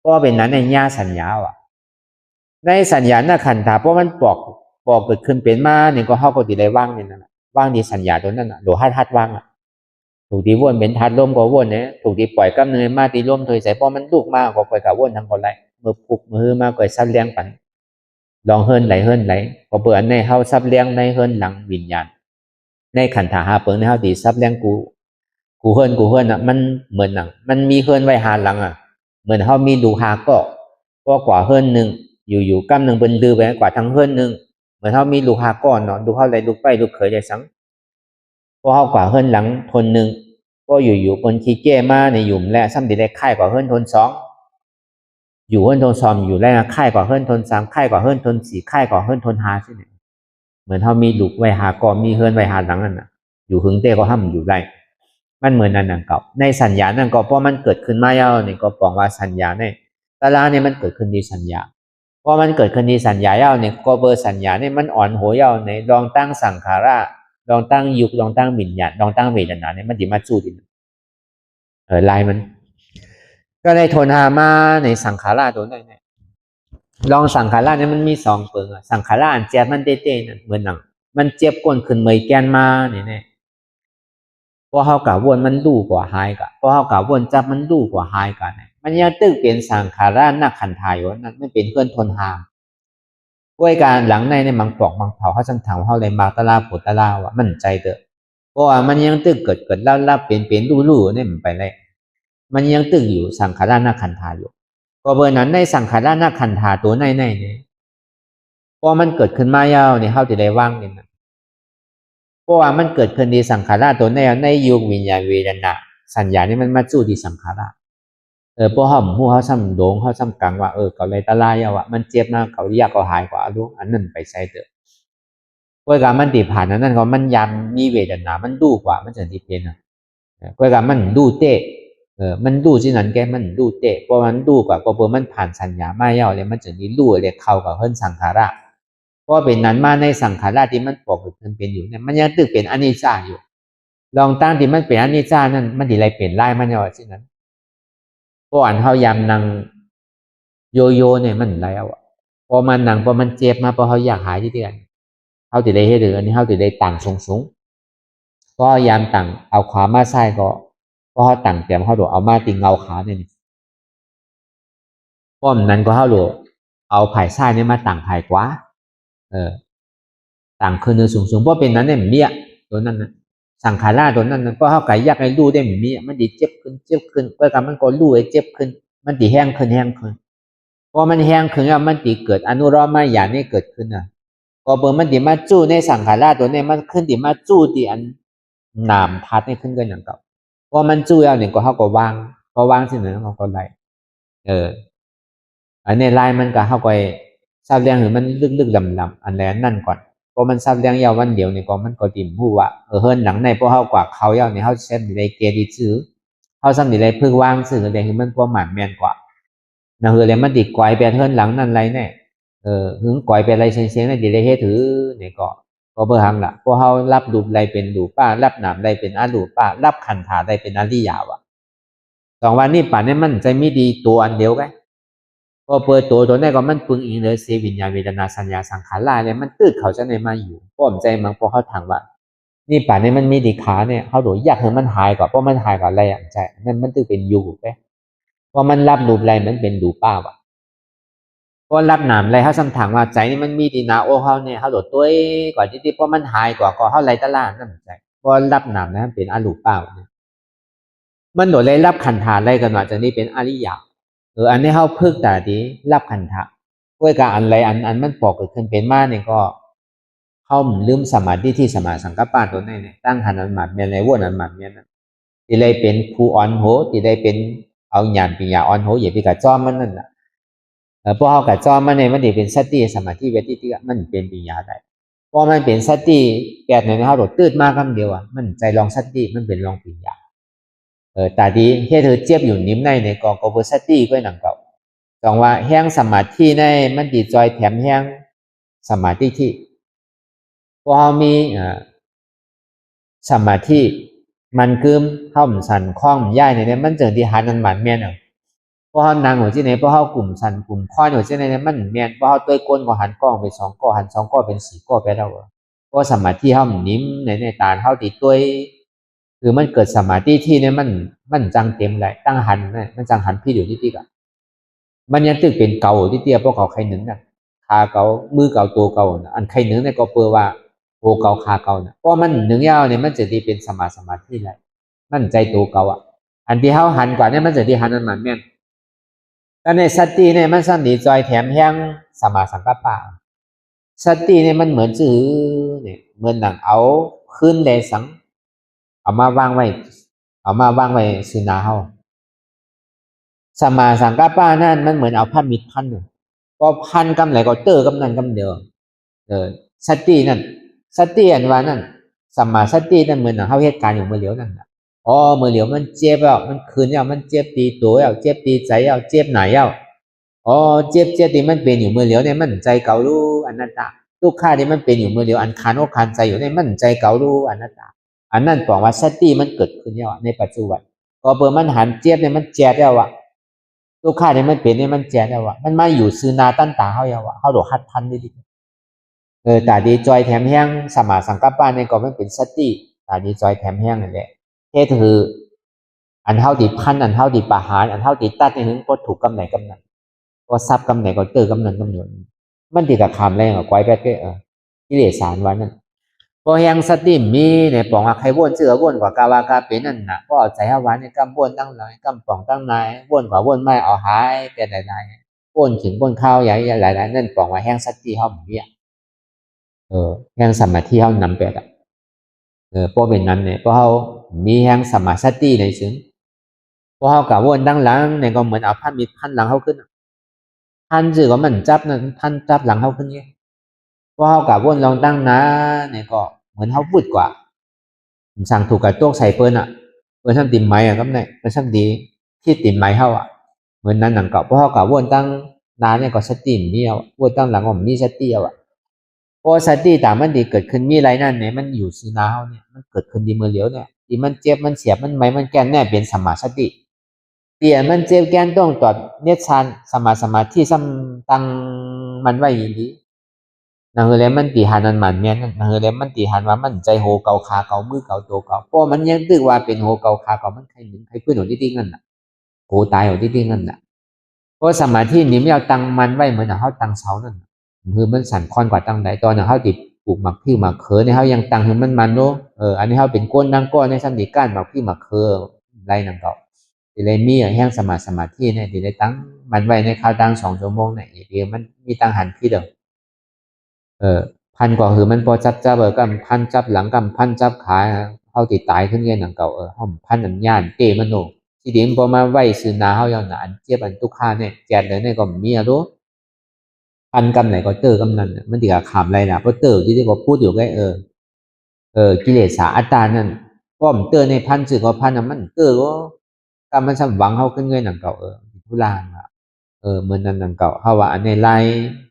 เพราะเป็นนั้นในญาสัญญาในสัญญาหน้าขันธาเพราะมันปอกเกิดขึ้นเป็นมาเนี่ยก็เข้าก็ดีเลยว่างเนี่ยนั่นว่างดีสัญญาตัวนั้นโดหัดว่าง ถูกที่วนเป็นธาตุลมก็วนเนี่ยถูกที่ปล่อยกำเนิดมาที่ลมถอยใส่พอมันลูกมากก็ปล่อยกับวนทั้งคนไรเมื่อปุกมือมาก็ซับเลี้ยงปันลองเฮิรนไหลก็เปิดในเฮาซับเลี้ยงในเฮิรนหลังวิญญาณในขันธ์หาเปิงในเฮาตีซับเลี้ยงกูเฮิรนอ่ะมันเหมือนหนังมันมีเฮิรนไว้หาหลังอ่ะเหมือนเฮามีดูหาก็กว่าเฮิรนหนึ่งอยู่กำหนึ่งเป็นดื้อไปกว่าทั้งเฮิรนหนึ่งเหมือนเฮามีลูกหาก้อนเนาะดูเฮาไหลลูกไปลูกเขยได้สังพอเฮากว่าเฮิรนหลังทนหนึ่งก็อยู่คนขี้เก้มาในหยุ่มและซ้ำดีได้ค่ายกว่าเฮิรนทนสองอยู่เฮิรนทนสองอยู่แล้วค่ายกว่าเฮิรนทนสามค่ายกว่าเฮิรนทนสี่ค่ายกว่าเฮิรนทนห้าใช่ไหมเหมือนเฮามีลูกไว้หาก้อนมีเฮิรนไว้หาหลังนั่นน่ะอยู่หึงเต้ก็ห้ามอยู่ได้มันเหมือนนั่นนั่นเก่าในสัญญานั่นก็เพราะมันเกิดขึ้นมาเย้าเนี่ยก็บอกว่าสัญญาเนี่ยตารางเนี่ยมันเกิดขึ้นที่สัญญาเพราะมันเกิดขึ้นที่สัญญาเย้าเนี่ยก็เบอร์สัญญาเนี่ยมันอ่อนหัวเย้าในลองตั้งสังขาระลองตั้งยุคลองตั้งวิญญาณลองตั้งเวทนาเนี่ยมันดีมาสู้ดิลายมันก็ได้ทนหามาในสังขาระตัวนั้นเนี่ยลองสังขาระเนี่ยมันมีสองเปิงสังขาระอันเจ็บมันเต้ๆนั่นเหมือนหนังมันเจ็บก้นขึ้นเมยแกนมาเนี่ยพอเฮากะวนมันดูกว่าหายกะพอเฮากะวนจับมันดูกว่าหายกันมันยังตึกเป็นสังขาระนักขันธายนั่นไม่เป็นเพื่อนทนหามด้วยการหลังในมังปอกมังเผาเขาจังถามเฮาเลยมาตะลาปุตตะลาว่ามันใจเด้อเพราะว่ามันยังตึกเกิดเล่าเป็นลู่ๆเนี่ยมันไปเลยมันยังตึกอยู่สังขารนักขันธาอยู่ก็เบอร์นั้นในสังขารนักขันธาตัวในเนี่ยพอมันเกิดขึ้นมายาวเนี่ยเฮาจะได้ว่างเนี่ยเพราะว่ามันเกิดขึ้นที่สังขารตัวในยุควิญญาณเวทนาสัญญานี่มันมาจู่ที่สังขารพอเฮาฮู้เฮาซ้ำโดงเฮาซ้ำกังว่าก็เลยตะลายว่ามันเจ็บนะเขาอยากก็หายกว่าลูกอันนั้นไปใช้เด้อกวยกามันติผ่านนั้นก็มันยามมีเวทนามันดูกว่ามันจะที่เป็นกวยกามันดูเตะมันดูที่นั้นแกมันดูเตะเพราะมันดูกว่าเพราะมันผ่านสัญญามาเย้าเลยมันจะนี่รู้เลยเข้ากับเฮิรนสังขารเพราะเป็นนั้นมาในสังขารที่มันปกติมันเป็นอยู่เนี่ยมันยังตึกเป็นอนิจจาอยู่ลองตั้งที่มันเป็นอนิจจานั่นมันที่ไรเปลี่ยนไล่มันเอาที่นั้นเพราะอันเฮายามนั่งโยเนี่ยมันไรเอาพอมันนั่งพอมันเจ็บมาพอเฮาอยากหายที่เดือนเฮาที่ได้เฮ็ดอันนี้เฮาที่ได้ต่างสูงก็ยามต่างเอาขามาใส่ก็เฮาต่างเตรียมเฮาโดเอามาติงเงาขาเนี่ยป้อมนั้นก็เฮาโดเอาไผ่ใส่เนี่ยมาต่างไผ่กว่าต่างขึ้นสูงเพราะเป็นนั้นเนี่ยมันเนี่ยตัวนั้นนะสังขารตัวนั้นก็เฮาไก่อยากให้รู้ได้มันมีมันดีเจ็บขึ้นเพื่อการมันก็รู้ไอ้เจ็บขึ้นมันดีแห้งขึ้นพอมันแห้งขึ้นแล้วมันดีเกิดอนุรมายานี่เกิดขึ้นก็เบอร์มันดีมาจู้ในสังขารตัวนี้มันขึ้นดีมาจู้ที่อันนามทัดให้ขึ้นกันอย่างเก่าพอมันจู้แล้วเนี่ยก็เฮาก็วางพอวางสิ่งนั้นเขาก็ไล่อันนี้ไล่มันก็เฮาก็ทราบเรื่องหรือมันลึกๆลำอันแรกนั่นก่อนพอมันทราบเรื่องยาววันเดียวเนี่ยก็มันก็ดิ่มผู้ว่าเฮิรนหลังในพวกเฮากว่าเขายาวเนี่ยเฮาเช็ดได้เกดีซื้อเฮาซ้ำได้พึ่งวางซื้อได้คือมันความหมายแม่นกว่านะคือเลยมันติดกวายไปเฮิรนหลังนั่นไรแน่หึงกวายไปอะไรเสียงๆนั่นสิได้เฮ็ดถือเนี่ยก็เบิ่หังล่ะพวกเฮารับรูปใดเป็นรูปป้ารับนามใดเป็นอรูปป้ารับขันธาใดเป็นอริยาวะ2วันนี้ป่านนี้มันใจมีดีตัวอันเดียวกันพอเปิดตัวนี้ก็มันปึงอีกเลยเสวิญญาณเวทนาสัญญาสังขารเนี่ยมันตื้อเขาจะในมาอยู่ป้อมใจมันพอเขาถามว่านี่ป่านนี้มันมีดีขาเนี่ยเขาโดยอยากให้มันหายกว่าเพราะมันหายกว่าอะไรอย่างใจนั่นมันตื้อเป็นอยู่ไปเพราะมันรับรูปอะไรมันเป็นรูปป้าวะเพราะรับนามอะไรเขาสัมถังว่าใจนี่มันมีดีนาโอเขาเนี่ยเขาโดดตัวกว่าที่เพราะมันหายกว่าก็เขาไรตะล่านั่นใจเพราะรับนามนะเป็นอรูปป้าวเนี่ยมันโดดเลยรับขันธาอะไรกันว่าจะนี่เป็นอริยะอันนี้เขาพึกแต่ดีรับขันธะด้วยการอันไรอันมันปอกเกิดขึ้นเป็นมาเนี่ยก็เขาลืมสมาธิที่สมาสังกัปปะตัวนี้เนี่ยตั้งขันอันหมัดเมียนในวนอันหมัดเมียนนั้นที่เลยเป็นผู้อ่อนโหที่ได้เป็นเอาหยานปิญญาอ่อนโหอย่าไปกระจ้อมมันนั่นแหละพอเขากระจ้อมมันเนี่ยมันได้เป็นสติสมาธิเวทีที่มันเป็นปิญญาได้พอมันเป็นสติแก่ในเขาโดดตืดมากคำเดียวมันใจลองสติมันเป็นลองปิญญาแต่ดีแค่เธอเจี๊ยบอยู่นิ่มในก็บสติก็หนังเก่าสองว่าแห้งสมาธิในมันดีจอยแถมแห้งสมาธิที่พอมีสมาธิมันกึมเข้ามันสั่นคล้องมันย่ายในนี้มันเจอที่หันมันหมันเมียนพอเขานางหัวที่ไหนพอเขากลุ่มสั่นกลุ่มข้อหัวที่ไหนมันเมียนพอเขาตัวก้นก็หันกล้องไป2ก้อหัน2ก้อเป็น4ก้อไปแล้วเพราะสมาธิเขามันนิ่มในตาเขาติดตัว คือมันเกิดสมาธิที่เนี่ยมันจังเต็มเลยตั้งหันเนี่ยมันจังหันพี่อยู่ที่กะมันยังตึกเป็นเก่าที่เตี้ยพวกเขาใครหนึ่งน่ะขาเก่ามือเก่าตัวเก่าอันใครหนึ่งเนี่ยก็เปิดว่าโอเก่าขาเก่าเนี่ยเพราะมันหนึ่งยาวเนี่ยมันจะดีเป็นสมาธิเลยมันใจตัวเก่าอ่ะอันที่เขาหันกว่าเนี่ยมันจะดีหันนั่นมันแม่นแต่ในสติเนี่ยมันสั่นดีจอยแถมแห้งสมาสังกัปปะสติเนี่ยมันเหมือนจื้อเนี่ยเหมือนหนังเอาขึ้นเลยสังเอามาวางไว้สุนาเฮาสมาสังกัปปะนั่นมันเหมือนเอาผ้ามิดพันเนี่ยก็พันกำไหนก็เตอร์กำนั้นกำเดียวสตินั่นสติอันว่านั่นสมาสตินั่นเหมือนเฮาเหตุการณ์อยู่เมื่อเหลียวนั่นอ๋อเมื่อเหลียวมันเจ็บแล้วมันคืนแล้วมันเจ็บตีตัวแล้วเจ็บตีใจแล้วเจ็บไหนแล้วอ๋อเจ็บที่มันเป็นอยู่เมื่อเหลียวเนี่ยมันใจเก่ารู้อนัตตาทุกข้าที่มันเป็นอยู่เมื่อเหลียวอันคานอกคานใจอยู่เนี่ยมันใจเก่ารู้อนัตตาอันนั้นบอกว่าสติมันเกิดขึ้นแล้วในปัจจุบันพอเปิดมันหันเจ็บเนี่ยมันแจ๊ดแล้วอ่ะทุกข้าที่มันเป็นเนี่ยมันแจ๊ดแล้วอ่ะมันมาอยู่ซื้อนาตั้นตาเฮาแล้วอ่ะเฮาโดดหัดทันได้ดิตาดีจอยแถมแห้งสมาสังกัปปะเนี่ยก็มันเป็นสติตาดีจอยแถมแห้งนั่นแหละเท่คืออันเท่าที่พันอันเท่าที่ประหารอันเท่าที่ตัดนี่ถึงก็ถูกกำไหนกำนั้นก็ซับกำไหนก็เตอกำนั้นกำหนดมันติดกับคำแรงกับไว้แป๊กกิเลสสารวันนั้นพอแห้งสติมีเนี่ยปองว่าใครวนเสือวนกว่ากาวากาเป็นนั่นน่ะก็เอาใจเอาวันเนี่ยกำวนตั้งหลายกำปองตั้งนายวนกว่าวนไม่เอาหายเป็นหลายๆวนถึงวนข้าวใหญ่หลายๆนั่นปองว่าแห้งสติเขาเหมือนเนี่ยแห่งสมาธิเขานำไปอ่ะเพราะเป็นนั้นเนี่ยเพราะเขามีแห่งสมาธิในซึ่งเพราะเขากับวนดังหลังเนี่ยก็เหมือนเอาพันมีพันหลังเขาขึ้นพันจือก็มันจับนั่นพันจับหลังเขาขึ้นเนี่ยเพราะเขากับวนลองตั้งนะเนี่ยก็เหมือนเขาพูดกว่าสั่งถูกกับโต๊ะใส่เปิ้ลเปิ้ลทำติ่มไม้ก็ไม่เปิ้ลทำดีที่ติ่มไม้เขาเหมือนนั้นหนังเก่าเพราะเขากับวนตั้งนาเนี่ยก็สติมนี่เอาวนตั้งหลังก็มีสติเอาเพราะสติต่างมันดีเกิดขึ้นมีอะไรนั่นเนี่ยมันอยู่ซื้อนาเนี่ยมันเกิดขึ้นดีเมื่อเหลียวเนี่ยที่มันเจ็บมันเสียบมันไหมมันแก่นแน่เป็นสมาสติเตี่ยมันเจ็บแก่นต้องตอดเนชานสมาธิซ้ำตังมันไว้อย่างนี้นั่นคือแล้วมันตีหันมันมันเนี่ยนั่นคือแล้วมันตีหันว่ามันใจโหเกาขาเกามือเกาตัวเกาเพราะมันยังตึกว่าเป็นโหเกาขาเกามันใครหนึ่งใครเพื่อนหนูที่ดิ้งนั่นน่ะโหตายหนูที่ดิ้งนั่นน่ะเพราะสมาธินี้ไม่เอาตังมันไว้เหมือนเขาตังเสานั่นคือมันสั่นคอนกว่าตังไหนตอนนั้นเขาติดปลูกหมักพี่หมักเขอในเขายังตังคือมันเนาะอันนี้เขาเป็นก้นดังก้อนในสันติการหมักพี่หมักเขอไรนั่นก็ทีไรมีแห้งสมาธิเนี่ยทีไรตั้งมันไว้ในข้าวตัง2 ชั่วโมงเนี่ยเดียวมันมีตังหันพี่เด้อพันกว่าคือมันพอจับกำพันจับหลังกำพันจับขาเขาติดตายขึ้นเงี้ยนั่นเก่าห้องพันอันย่านเตมันโนทีเดียวพอมาไว้ซื้อนาเขาอย่างนั้นเจ็บอันตุกข้าเนี่ยแจกเลยเนี่ยก็มีอะรู้พันกำไหนก็เตอกำนั้นมันติดกับขามอะไรนะเพราะเตอที่เขาพูดอยู่ก็กิเลสอัตตานั่นป้อมเตอในพันสื่อก็พันน่ะมันเตอก็กำมันสำหวังเขาขึ้นเงินหนังเก่าทุลางเหมือนนั้นหนังเก่าเขาว่าอันในไล่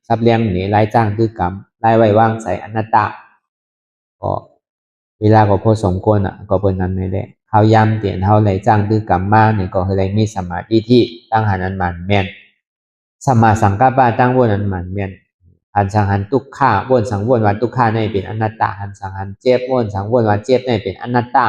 ซับเลี้ยงหนีไล่จ้างดื้อกรรมไล่ไว้วางใส่อนัตตาก็เวลาก็พอสมควรก็เป็นนั้นนี่แหละเขาย้ำเตียนเขาไล่จ้างดื้อกรรมมากเนี่ยก็คือไล่มีสมาธิที่ตั้งหันอันมันแม่นสมาสังกัปปะตั้งวนอันมันแม่นหันสังหันทุกข้าวนสังวนวันทุกข้าในเป็นอนัตตาหันสังหันเจ็บวนสังวนวันเจ็บในเป็นอนัตตา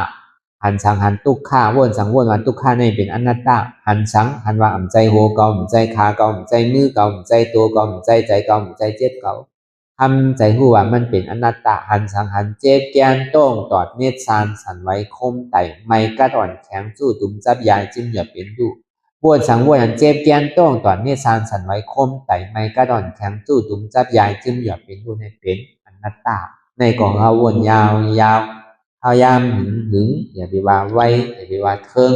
หันสังหันทุกข้าวนสังวนวันทุกข้าในเป็นอนัตตาหันสังหันว่าอ่ำใจโหเก่าอ่ำใจขาเก่าอ่ำใจมือเก่าอ่ำใจตัวเก่าอ่ำใจใจเก่าอ่ำใจเจ็บเก่าทำใจหูว่ามันเป็นอนัตตาหันสังหันเจ็บแกนโต้งตอดเนตรสานสันไว้คมไต่ไม่กระดอนแข็งสู้ตุ้มจับยายจิ้มหยาเป็นดูวนสังวนอันเจ็บแกนโต้งตอดเนตรสานสันไว้คมไต่ไม่กระดอนแข็งสู้ตุ้มจับยายจิ้มหยาเป็นดูในเป็นอนัตตาในกองเขาวนยาวยาวพยายามหึงอย่าไปว่าไว้อย่าไปว่าเทิง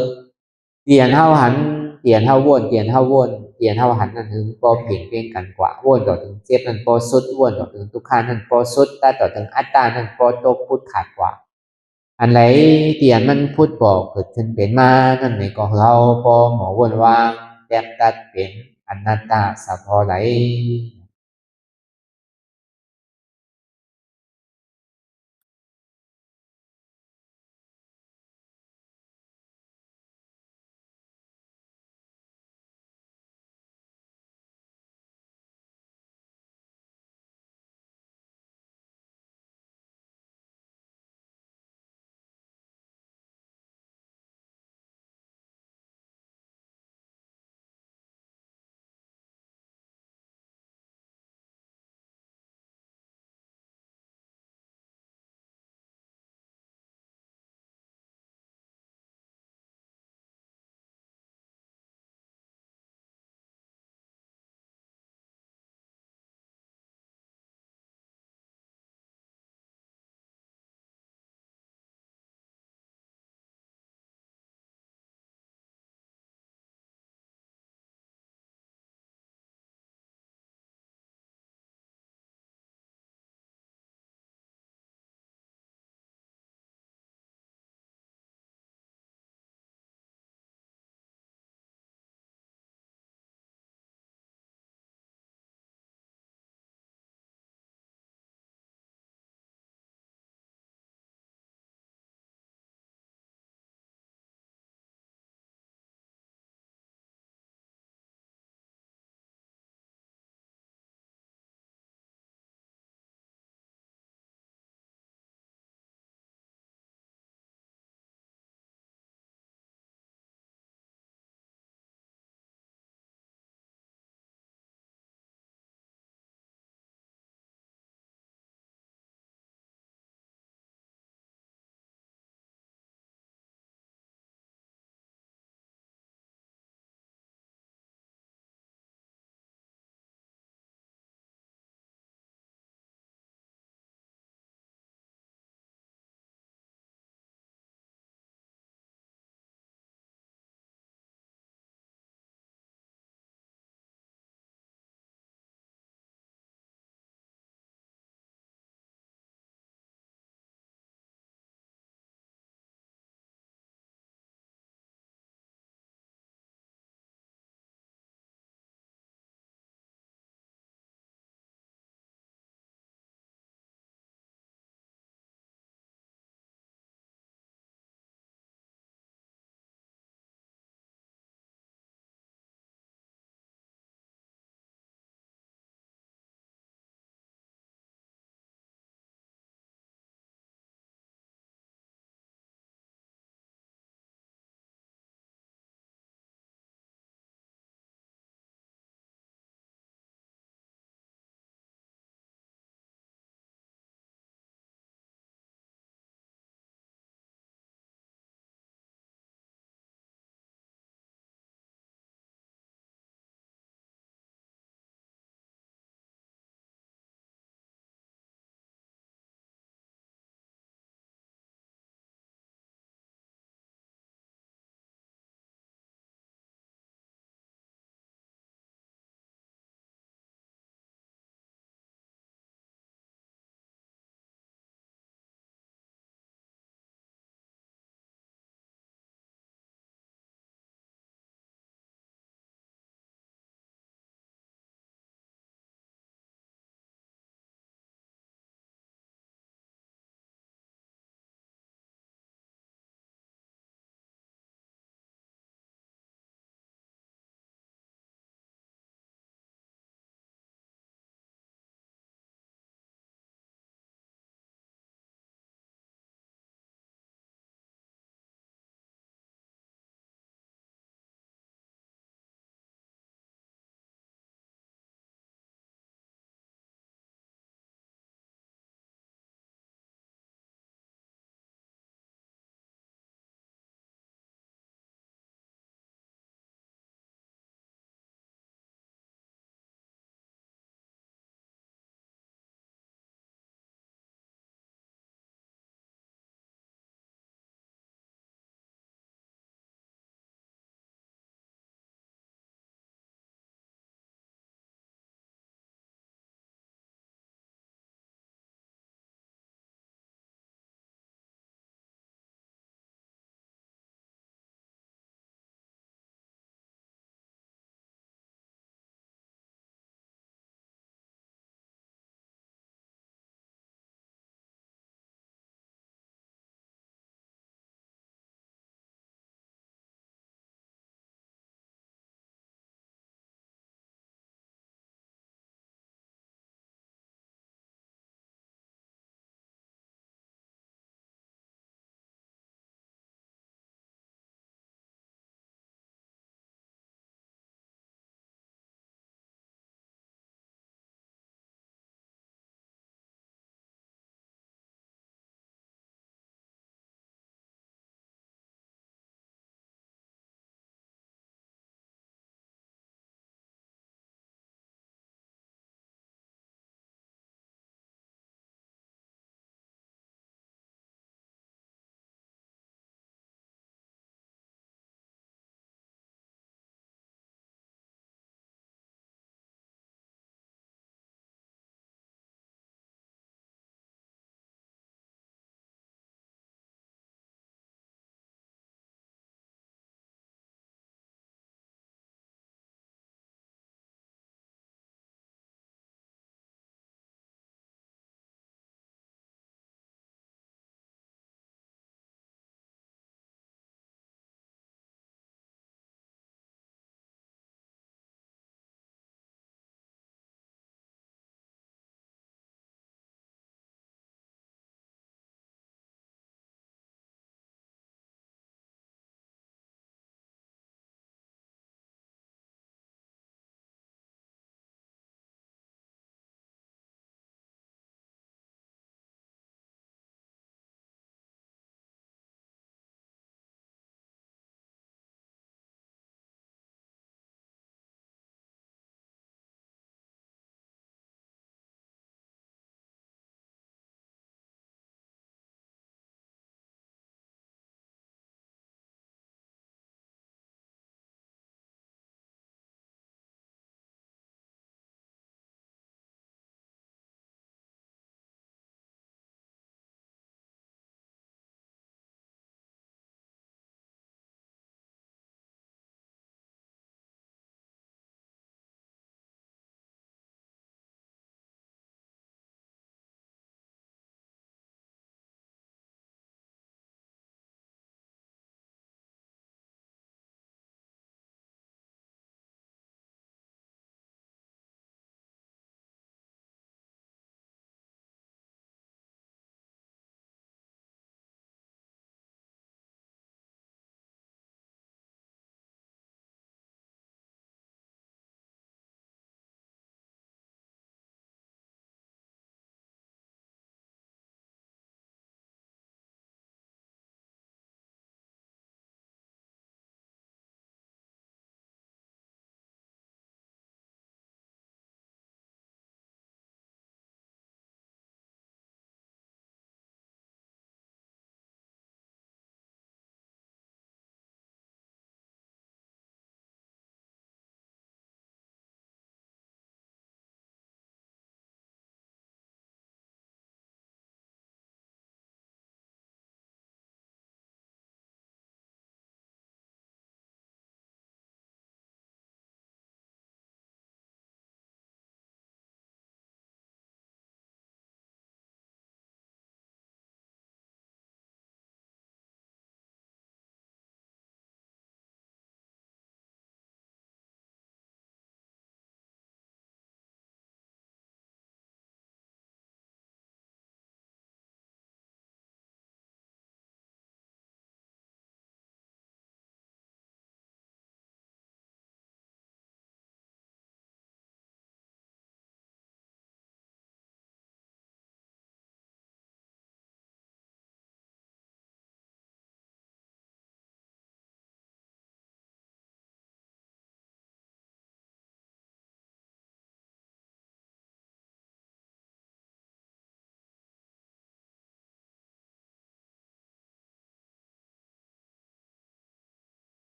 เตียนเฮาหันเตียนเฮาวนเตียนเฮาวนเตียนเฮาหันนั่นถึงปอเพ่งเพ่งกันกว่าวนต่อถึงเจ็บนั่นปอสุดวนต่อถึงทุกขานั่นปอสุดแต่ต่อถึงอัตตานั่นปอตกพุทธขาดกว่าอันไหนเตียนมันพุทธบอกเกิดขึ้นเป็นมานั่นในก็เราปอหมอวนวางแยกตัดเป็นอนัตตาสะพอไหล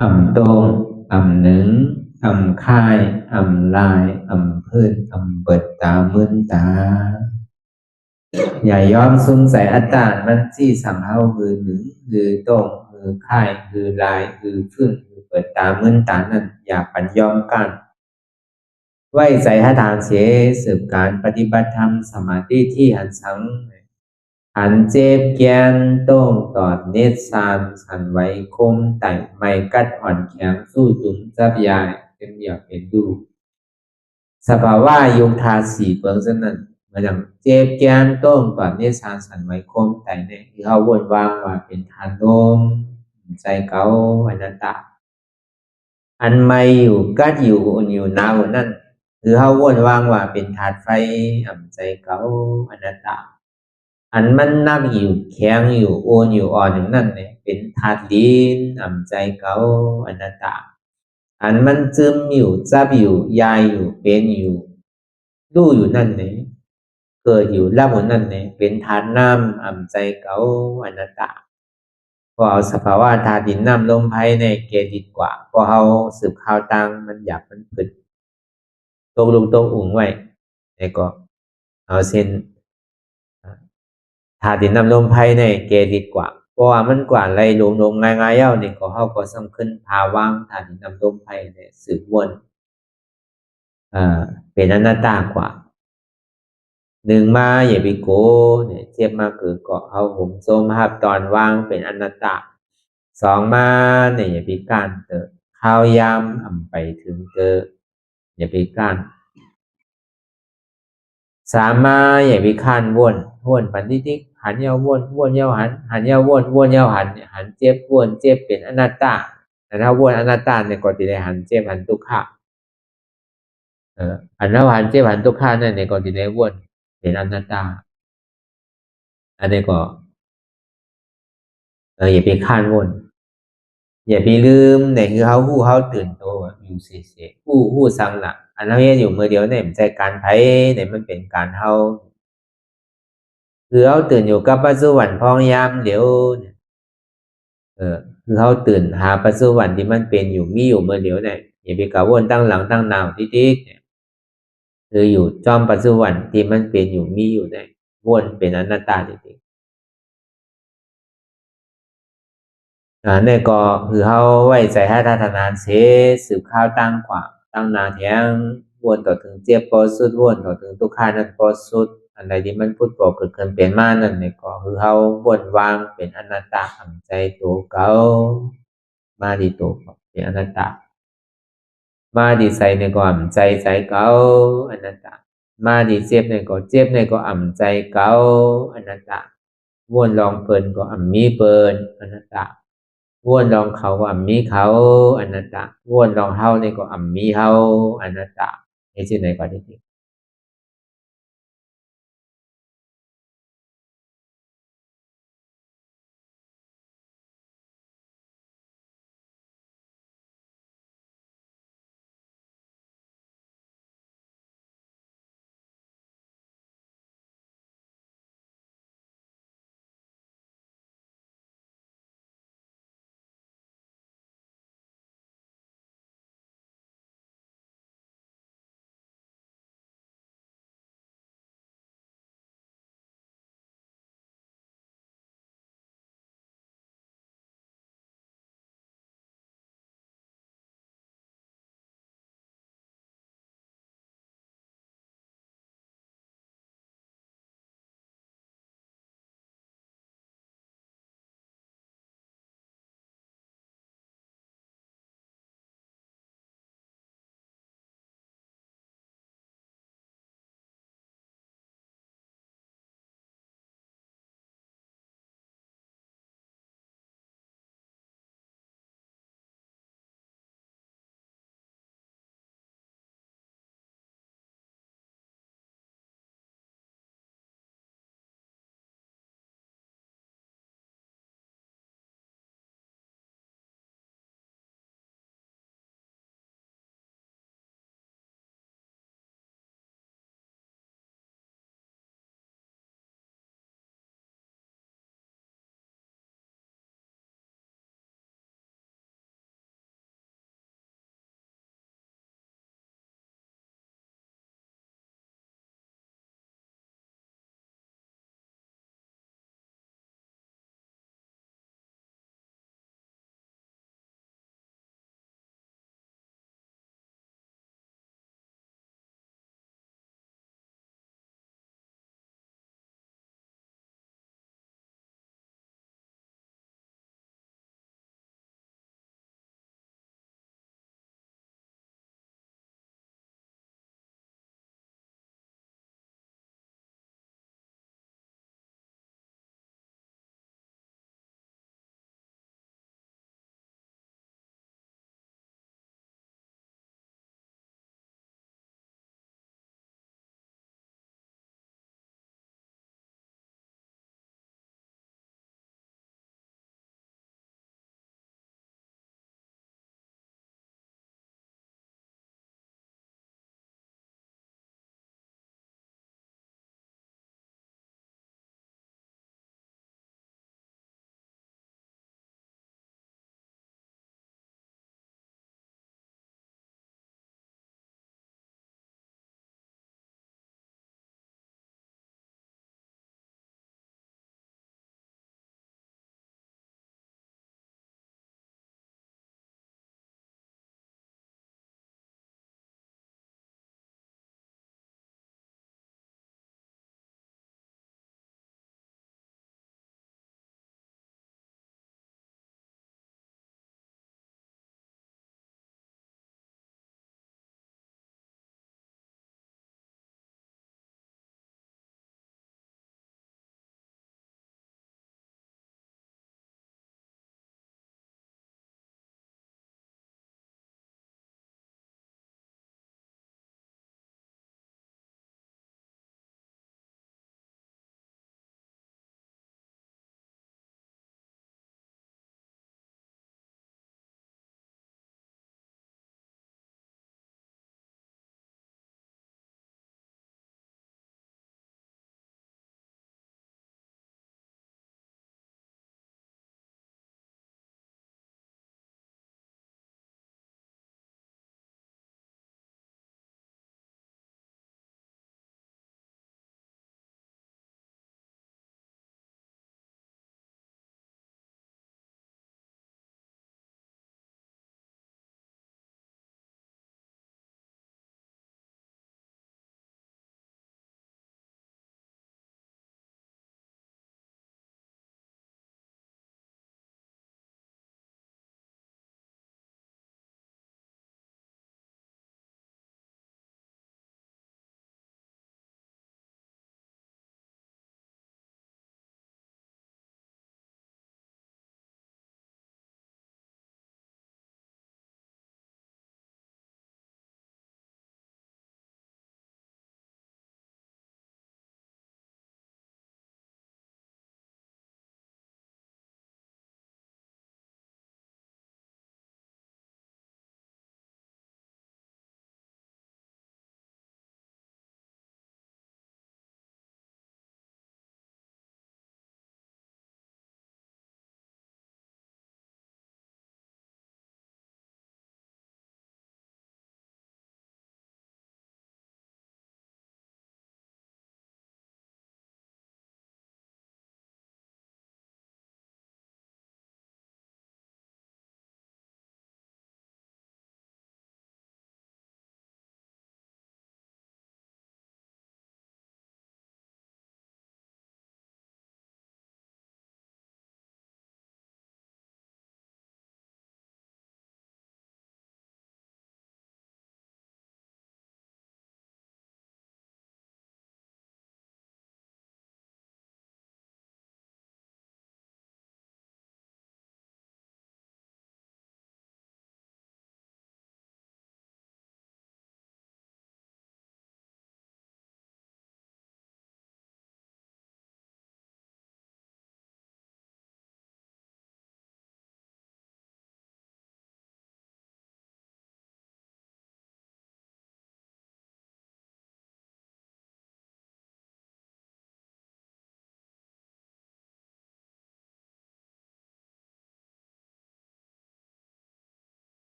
โตงหนึ่งค่ายลายพื้นเปิดตามึนตาอย่ายอมสงสัยอัตตามันที่สังเฮาคือหนึ่งคือโตงคือค่ายคือลายคือพื้นคือเปิดตามึนตานั่นอย่าปัญยอมกันไว้ใจให้ทานเสียสืบการปฏิบัติธรรมสมาธิที่หันสังหันเจ็บแกนโต้งตอดเนตรสานสันไว้คมไต่ไม่กัดอ่อนแข็งสู้ตุนจับยายเป็นอยากเป็นดูสภาวะยุคทาสีเปิงสนั่นมันอย่างเจ็บแกนโต้งตอดเนตรสานสันไว้คมไต่เนี่ยที่เขาวนวางว่าเป็นทานลมใจเก่าอนัตตาอันไม่อยู่กัดอยู่อุ่นอยู่หนาวนั่นคือเขาวนวางว่าเป็นธาตุไฟใจเก่าอนัตตาอันมันนักอยู่แข็งอยู่โอนอยู่อ่อนอย่างนั้นเนี่ยเป็นธาตุดินใจเก่าอนัตตาอันมันซึมอยู่จับอยู่ยายอยู่เป็นอยู่รู้อยู่นั่นเนี่ยเกิดอยู่รับอยู่นั่นเนี่ยเป็นธาตุน้ำใจเก่าอนัตตาพอเอาสภาวะธาตุดินน้ำลมไพ่ในเกดีกว่าพอเขาสืบข่าวตังมันอยากมันผึดตกลงตกอุ่งไว้แล้วก็เอาเส้นธาตุดินน้ำลมไพ่ในเกดีกว่าเพราะว่ามันกว่าไรลงง่ายๆเย้านี่ก็เขาก็สำคัญภาวะธาตุดินน้ำลมไพ่เนี่ยสืบวนเป็นอนัตตากว่าหนึ่งมาอย่าไปโกเนี่ยเทียบมาคือก็เอาผมโซมภาพตอนว่างเป็นอนัตตาสองมาเนี่ยอย่าไปการเตอข้าวยำไปถึงเตออย่าไปการสามมาอย่าไปข้านวนปันทิกหันเยาวนเยาหันเยาวนเยาหันเจ็บวนเจ็บเป็นอนัตตาแต่ถ้าวนอนัตตาเนี่ยก็จะได้หันเจ็บหันทุกขะหันแล้วหันเจ็บหันทุกขะนั่นเนี่ยก็จะได้วนเป็นอนัตตาอันนี้ก็อย่าไปข้านวนอย่าไปลืมเนี่ยคือเขาตื่นตัวอยู่เสียผู้สังหลักอันนั้นอยู่มือเดียวเนี่ยมันใจการไพ่เนี่ยมันเป็นการเฮาคือเขาตื่นอยู่กับปัจจุบันพองยามเดี๋ยวเนี่ยคือเขาตื่นหาปัจจุบันที่มันเป็นอยู่มีอยู่เมื่อเดียวเนี่ยอย่าไปกะวนตั้งหลังตั้งนาวติ๊กเนี่ยคืออยู่จอมปัจจุบันที่มันเป็นอยู่มีอยู่เนี่ยวนเป็นอนัตตาจริงๆเนี่ยก็คือเขาไว้ใจให้ทัศนานเสสืบข้าวตั้งกว่าตั้งนาแทงวนต่อถึงเจ็บปอสุดวนต่อถึงทุกขานั้นปอสุดอะไรที่มันพูดบอกเกิดขึ้นเป็นมานั่นเนี่ยก็คือเขาวนวางเป็นอนัตตาทำใจตัวเก่ามาดีตัวเป็นอนัตตามาดีใส่ในก็อ่ำใจเก่าอนัตตามาดีเจ็บในก็เจ็บในก็อ่ำใจเก่าอนัตตาวนลองเปินก็อ่ำมีเปินอนัตตาวนลองเขาก็อ่ำมีเขาอนัตตาวนลองเฮาในก็อ่ำมีเฮาอนัตตานี่ชื่อไหนก็ได้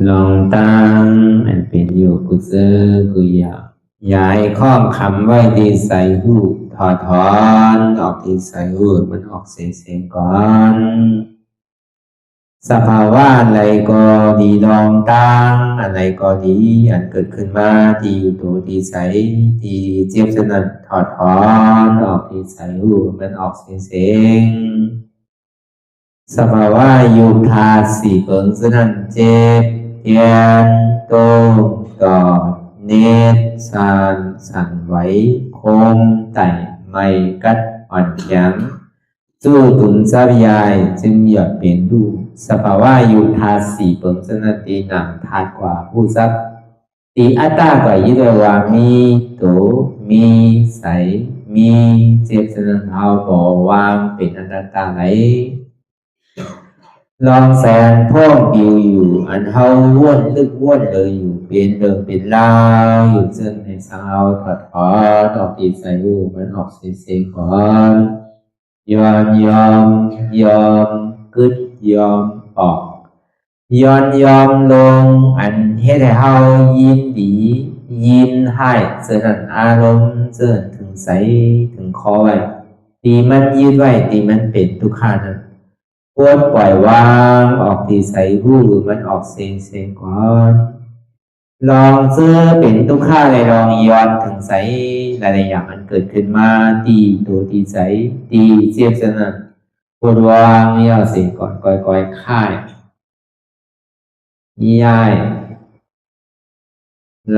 ลองตั้งอันเป็นอยู่กุศลกุยาย้ายข้องคำไว้ที่ใส่หูถอดถอนออกที่ใส่หูมันออกเสียงก่อนสภาวะอะไรก็ดีลองตั้งอะไรก็ดีอันเกิดขึ้นมาที่อยู่ตัวที่ใส่ที่เจ็บสนั่นถอดถอนออกที่ใส่หูมันออกเสียงสภาวะอยู่ธาตุสี่เปิงสนั่นเจ็บเทียนโตกอดเนตรสั่นไหวโคมไต่ไม่กัดอ่อนแข็งสู้ตุนซับยายจึงหยดเปลี่ยนดูสภาวะอยู่ธาตุสี่เปิงสนั่นตีหนังธาตุกว่าผู้ซับตีอัตตากว่ายึดว่ามีโตมีใสมีเจ็บสนั่นเอาบ่วางเป็นอนัตตาไหลลองแสนพ่องปิวอยู่อันเฮาว่นลึกว่นเลยอยู่เป็นเดิมเป็นลาวอยู่จนในสาวถอดถอนออกตีใส่หูมันออกเสียงก่อนยอมกึดยอมออกยอมลงอันเฮ็ดให้เฮายินดียินให้เจริญอารมณ์เจริญถึงใสถึงคอไว้ตีมันยืดไว้ตีมันเป็นทุกขานั้นปวดปล่อยวางออกที่ใส่หูมันออกเสียงก่อนลองเจอเป็นทุกข้าเลยลองย้อนถึงใส่หลายอย่างมันเกิดขึ้นมาตีตัวที่ใส่ตีเจียบสนั่นปวดวางย่อเสียงก่อนก่อยค่ายย้าย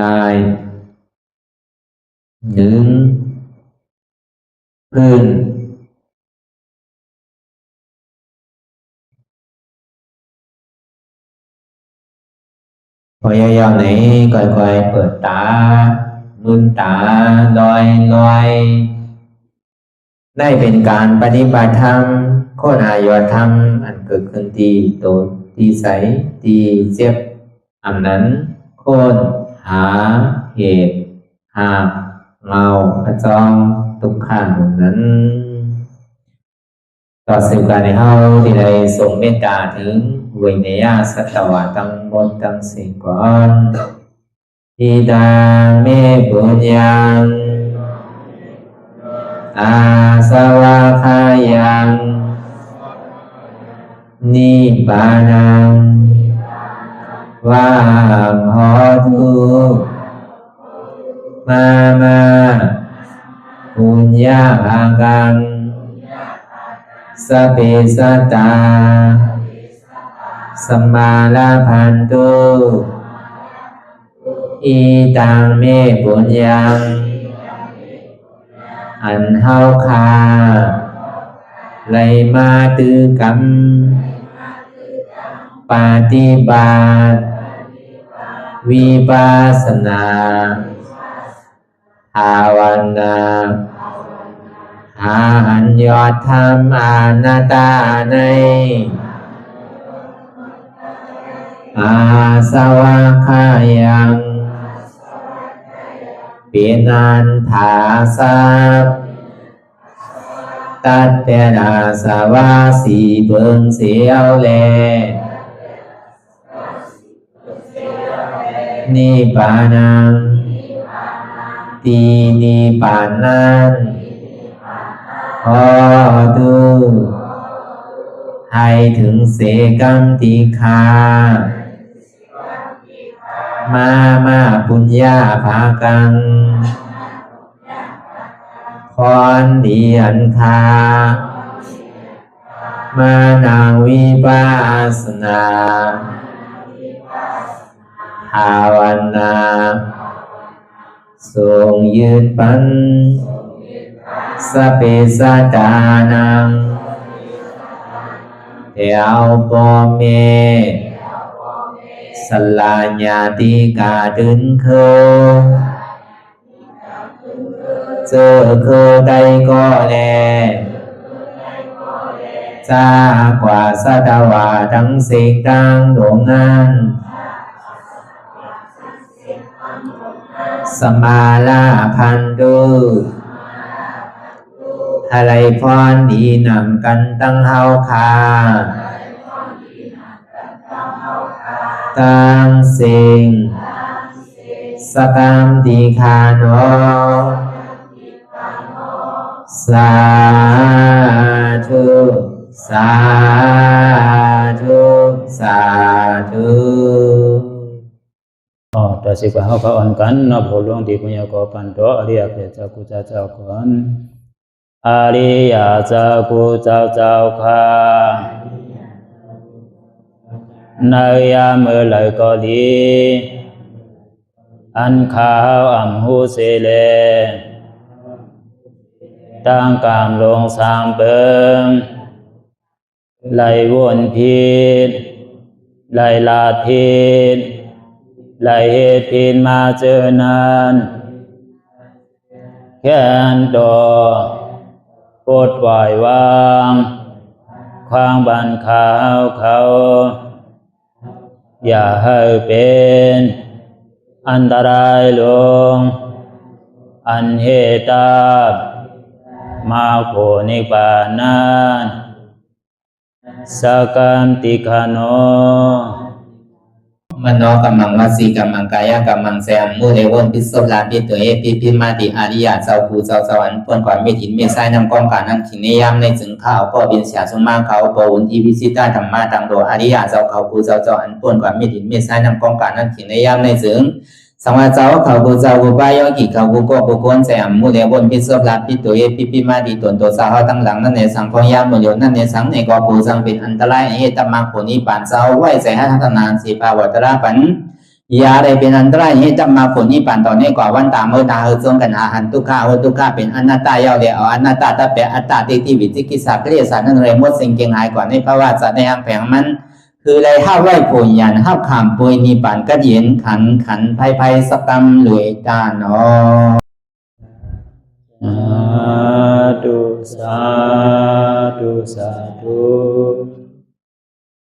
ลายดึงพื้นพอยาวๆไหนก่อยเปิดตาลืมตาลอยได้เป็นการปฏิบัติธรรมโคหายอดธรรมอันเกิดขึ้นที่โตที่ใสที่เจ็บอันนั้นโคนหาเหตุหาเงากระจองทุกข้างนั้นต่อสืบการในเฮาที่ได้ส่งเมตตาถึงวิเนยสัตวะตั้งบนตั้งสิ่งก่อนอิดาเมบุญยังอาสวะคายังนิบานังวาหอตุมาปุญญาภากังสเปสัตตาสัมมาลาภันตุอีตังเมปุญญังอันเฮาคาไลมาตือกรรมปฏิบัติวิปัสสนาภาวนาหาอันยอดธรรมอนัตตาในอาสวะคายังเป็นอันถาสัพตัดแต่นาสวะสีเบิงเสียวแลนิพพานังตีนิพพานันขอดูให้ถึงเสกัมติคามาปุญญาภากังคอนดีอันคามานังวิปัสสนาภาวนาทรงยืดปันสเปสัตตานังเทวปเมสลาญาติกาดึนเคเจอได้ก็แลจากว่าสัตวาทั้งสิ่งต่างดวงงานสมาลาพันตุอะไรพรดีนำกันตั้งเฮาคา tăng sinh sakam ti kha no sa thu sa thu sa thu ต่อสิกว่าเฮาพระอ่อนกันเนาะพระหลวงที่ปุญญาก็ปันโตอริยเพศเจ้ากูเจ้าก่อนอริยเจ้ากูเจ้าค่ะในยามเมื่อไหร่ก็ดีอันข้าวอ่ำหูเสเลตั้งกามลงสามเปิงไหลวนพิษไหลลาพิษไหลเหตุพิษมาเจอนั้นแค่นดอปวดไหววางความบันขาวเขาอย่าให้เป็นอันตรายลงอันเหตุมาโผนิปานันสกัมติคโนมโนกัมมังวสีกัมมังกายกัมมังแสมมุเรวนพิศลาปิตัวพิมาติอาริยะเจ้าภูเจ้าสวรรค์พ้นความเมตินเมสายนำกองการนั้นขินนิยามในจึงข้าวก็บินเสียสมาเขาปวุนทีวิสิตาธรรมะตังโดอาริยะเจ้าเขาภูเจ้าสวรรค์พ้นความเมตินเมสายนำกองการนั้นขินนิยามในจึงสังวาเจ้าเขาภูเจ้าภูปายกิเขาภูโกภูโกนแสมมุเรวนพิศลาปิตัวพิมาติตนตัวสาวตั้งหลังนั่นในสังพยามโยนั่นในสังในกอภูสังเป็นอันตรายเหตุมรรคผลนิพพานเจ้าไหวใส่ให้ทัศนานสีภาวตระปันยาได้เป็นอันตรายให้จำมาผลนิพพานต่อเนื่องกว่าวันตามเมื่อตาเฮจงกันหาหันทุกข้าทุกข้าเป็นอนัตตาเยาเดียวอนัตตาตาเป็นอัตตาที่วิจิกิสาเกลียสารนั่นเลยมดสิ่งเก่งหายกว่าในภาวะสัตว์ในอังแผงมันคือไรห้าไหวผลยันห้าขามปุยนิพพานก็เย็นขันภัยสกรรมรวยตาเนาะสาธุ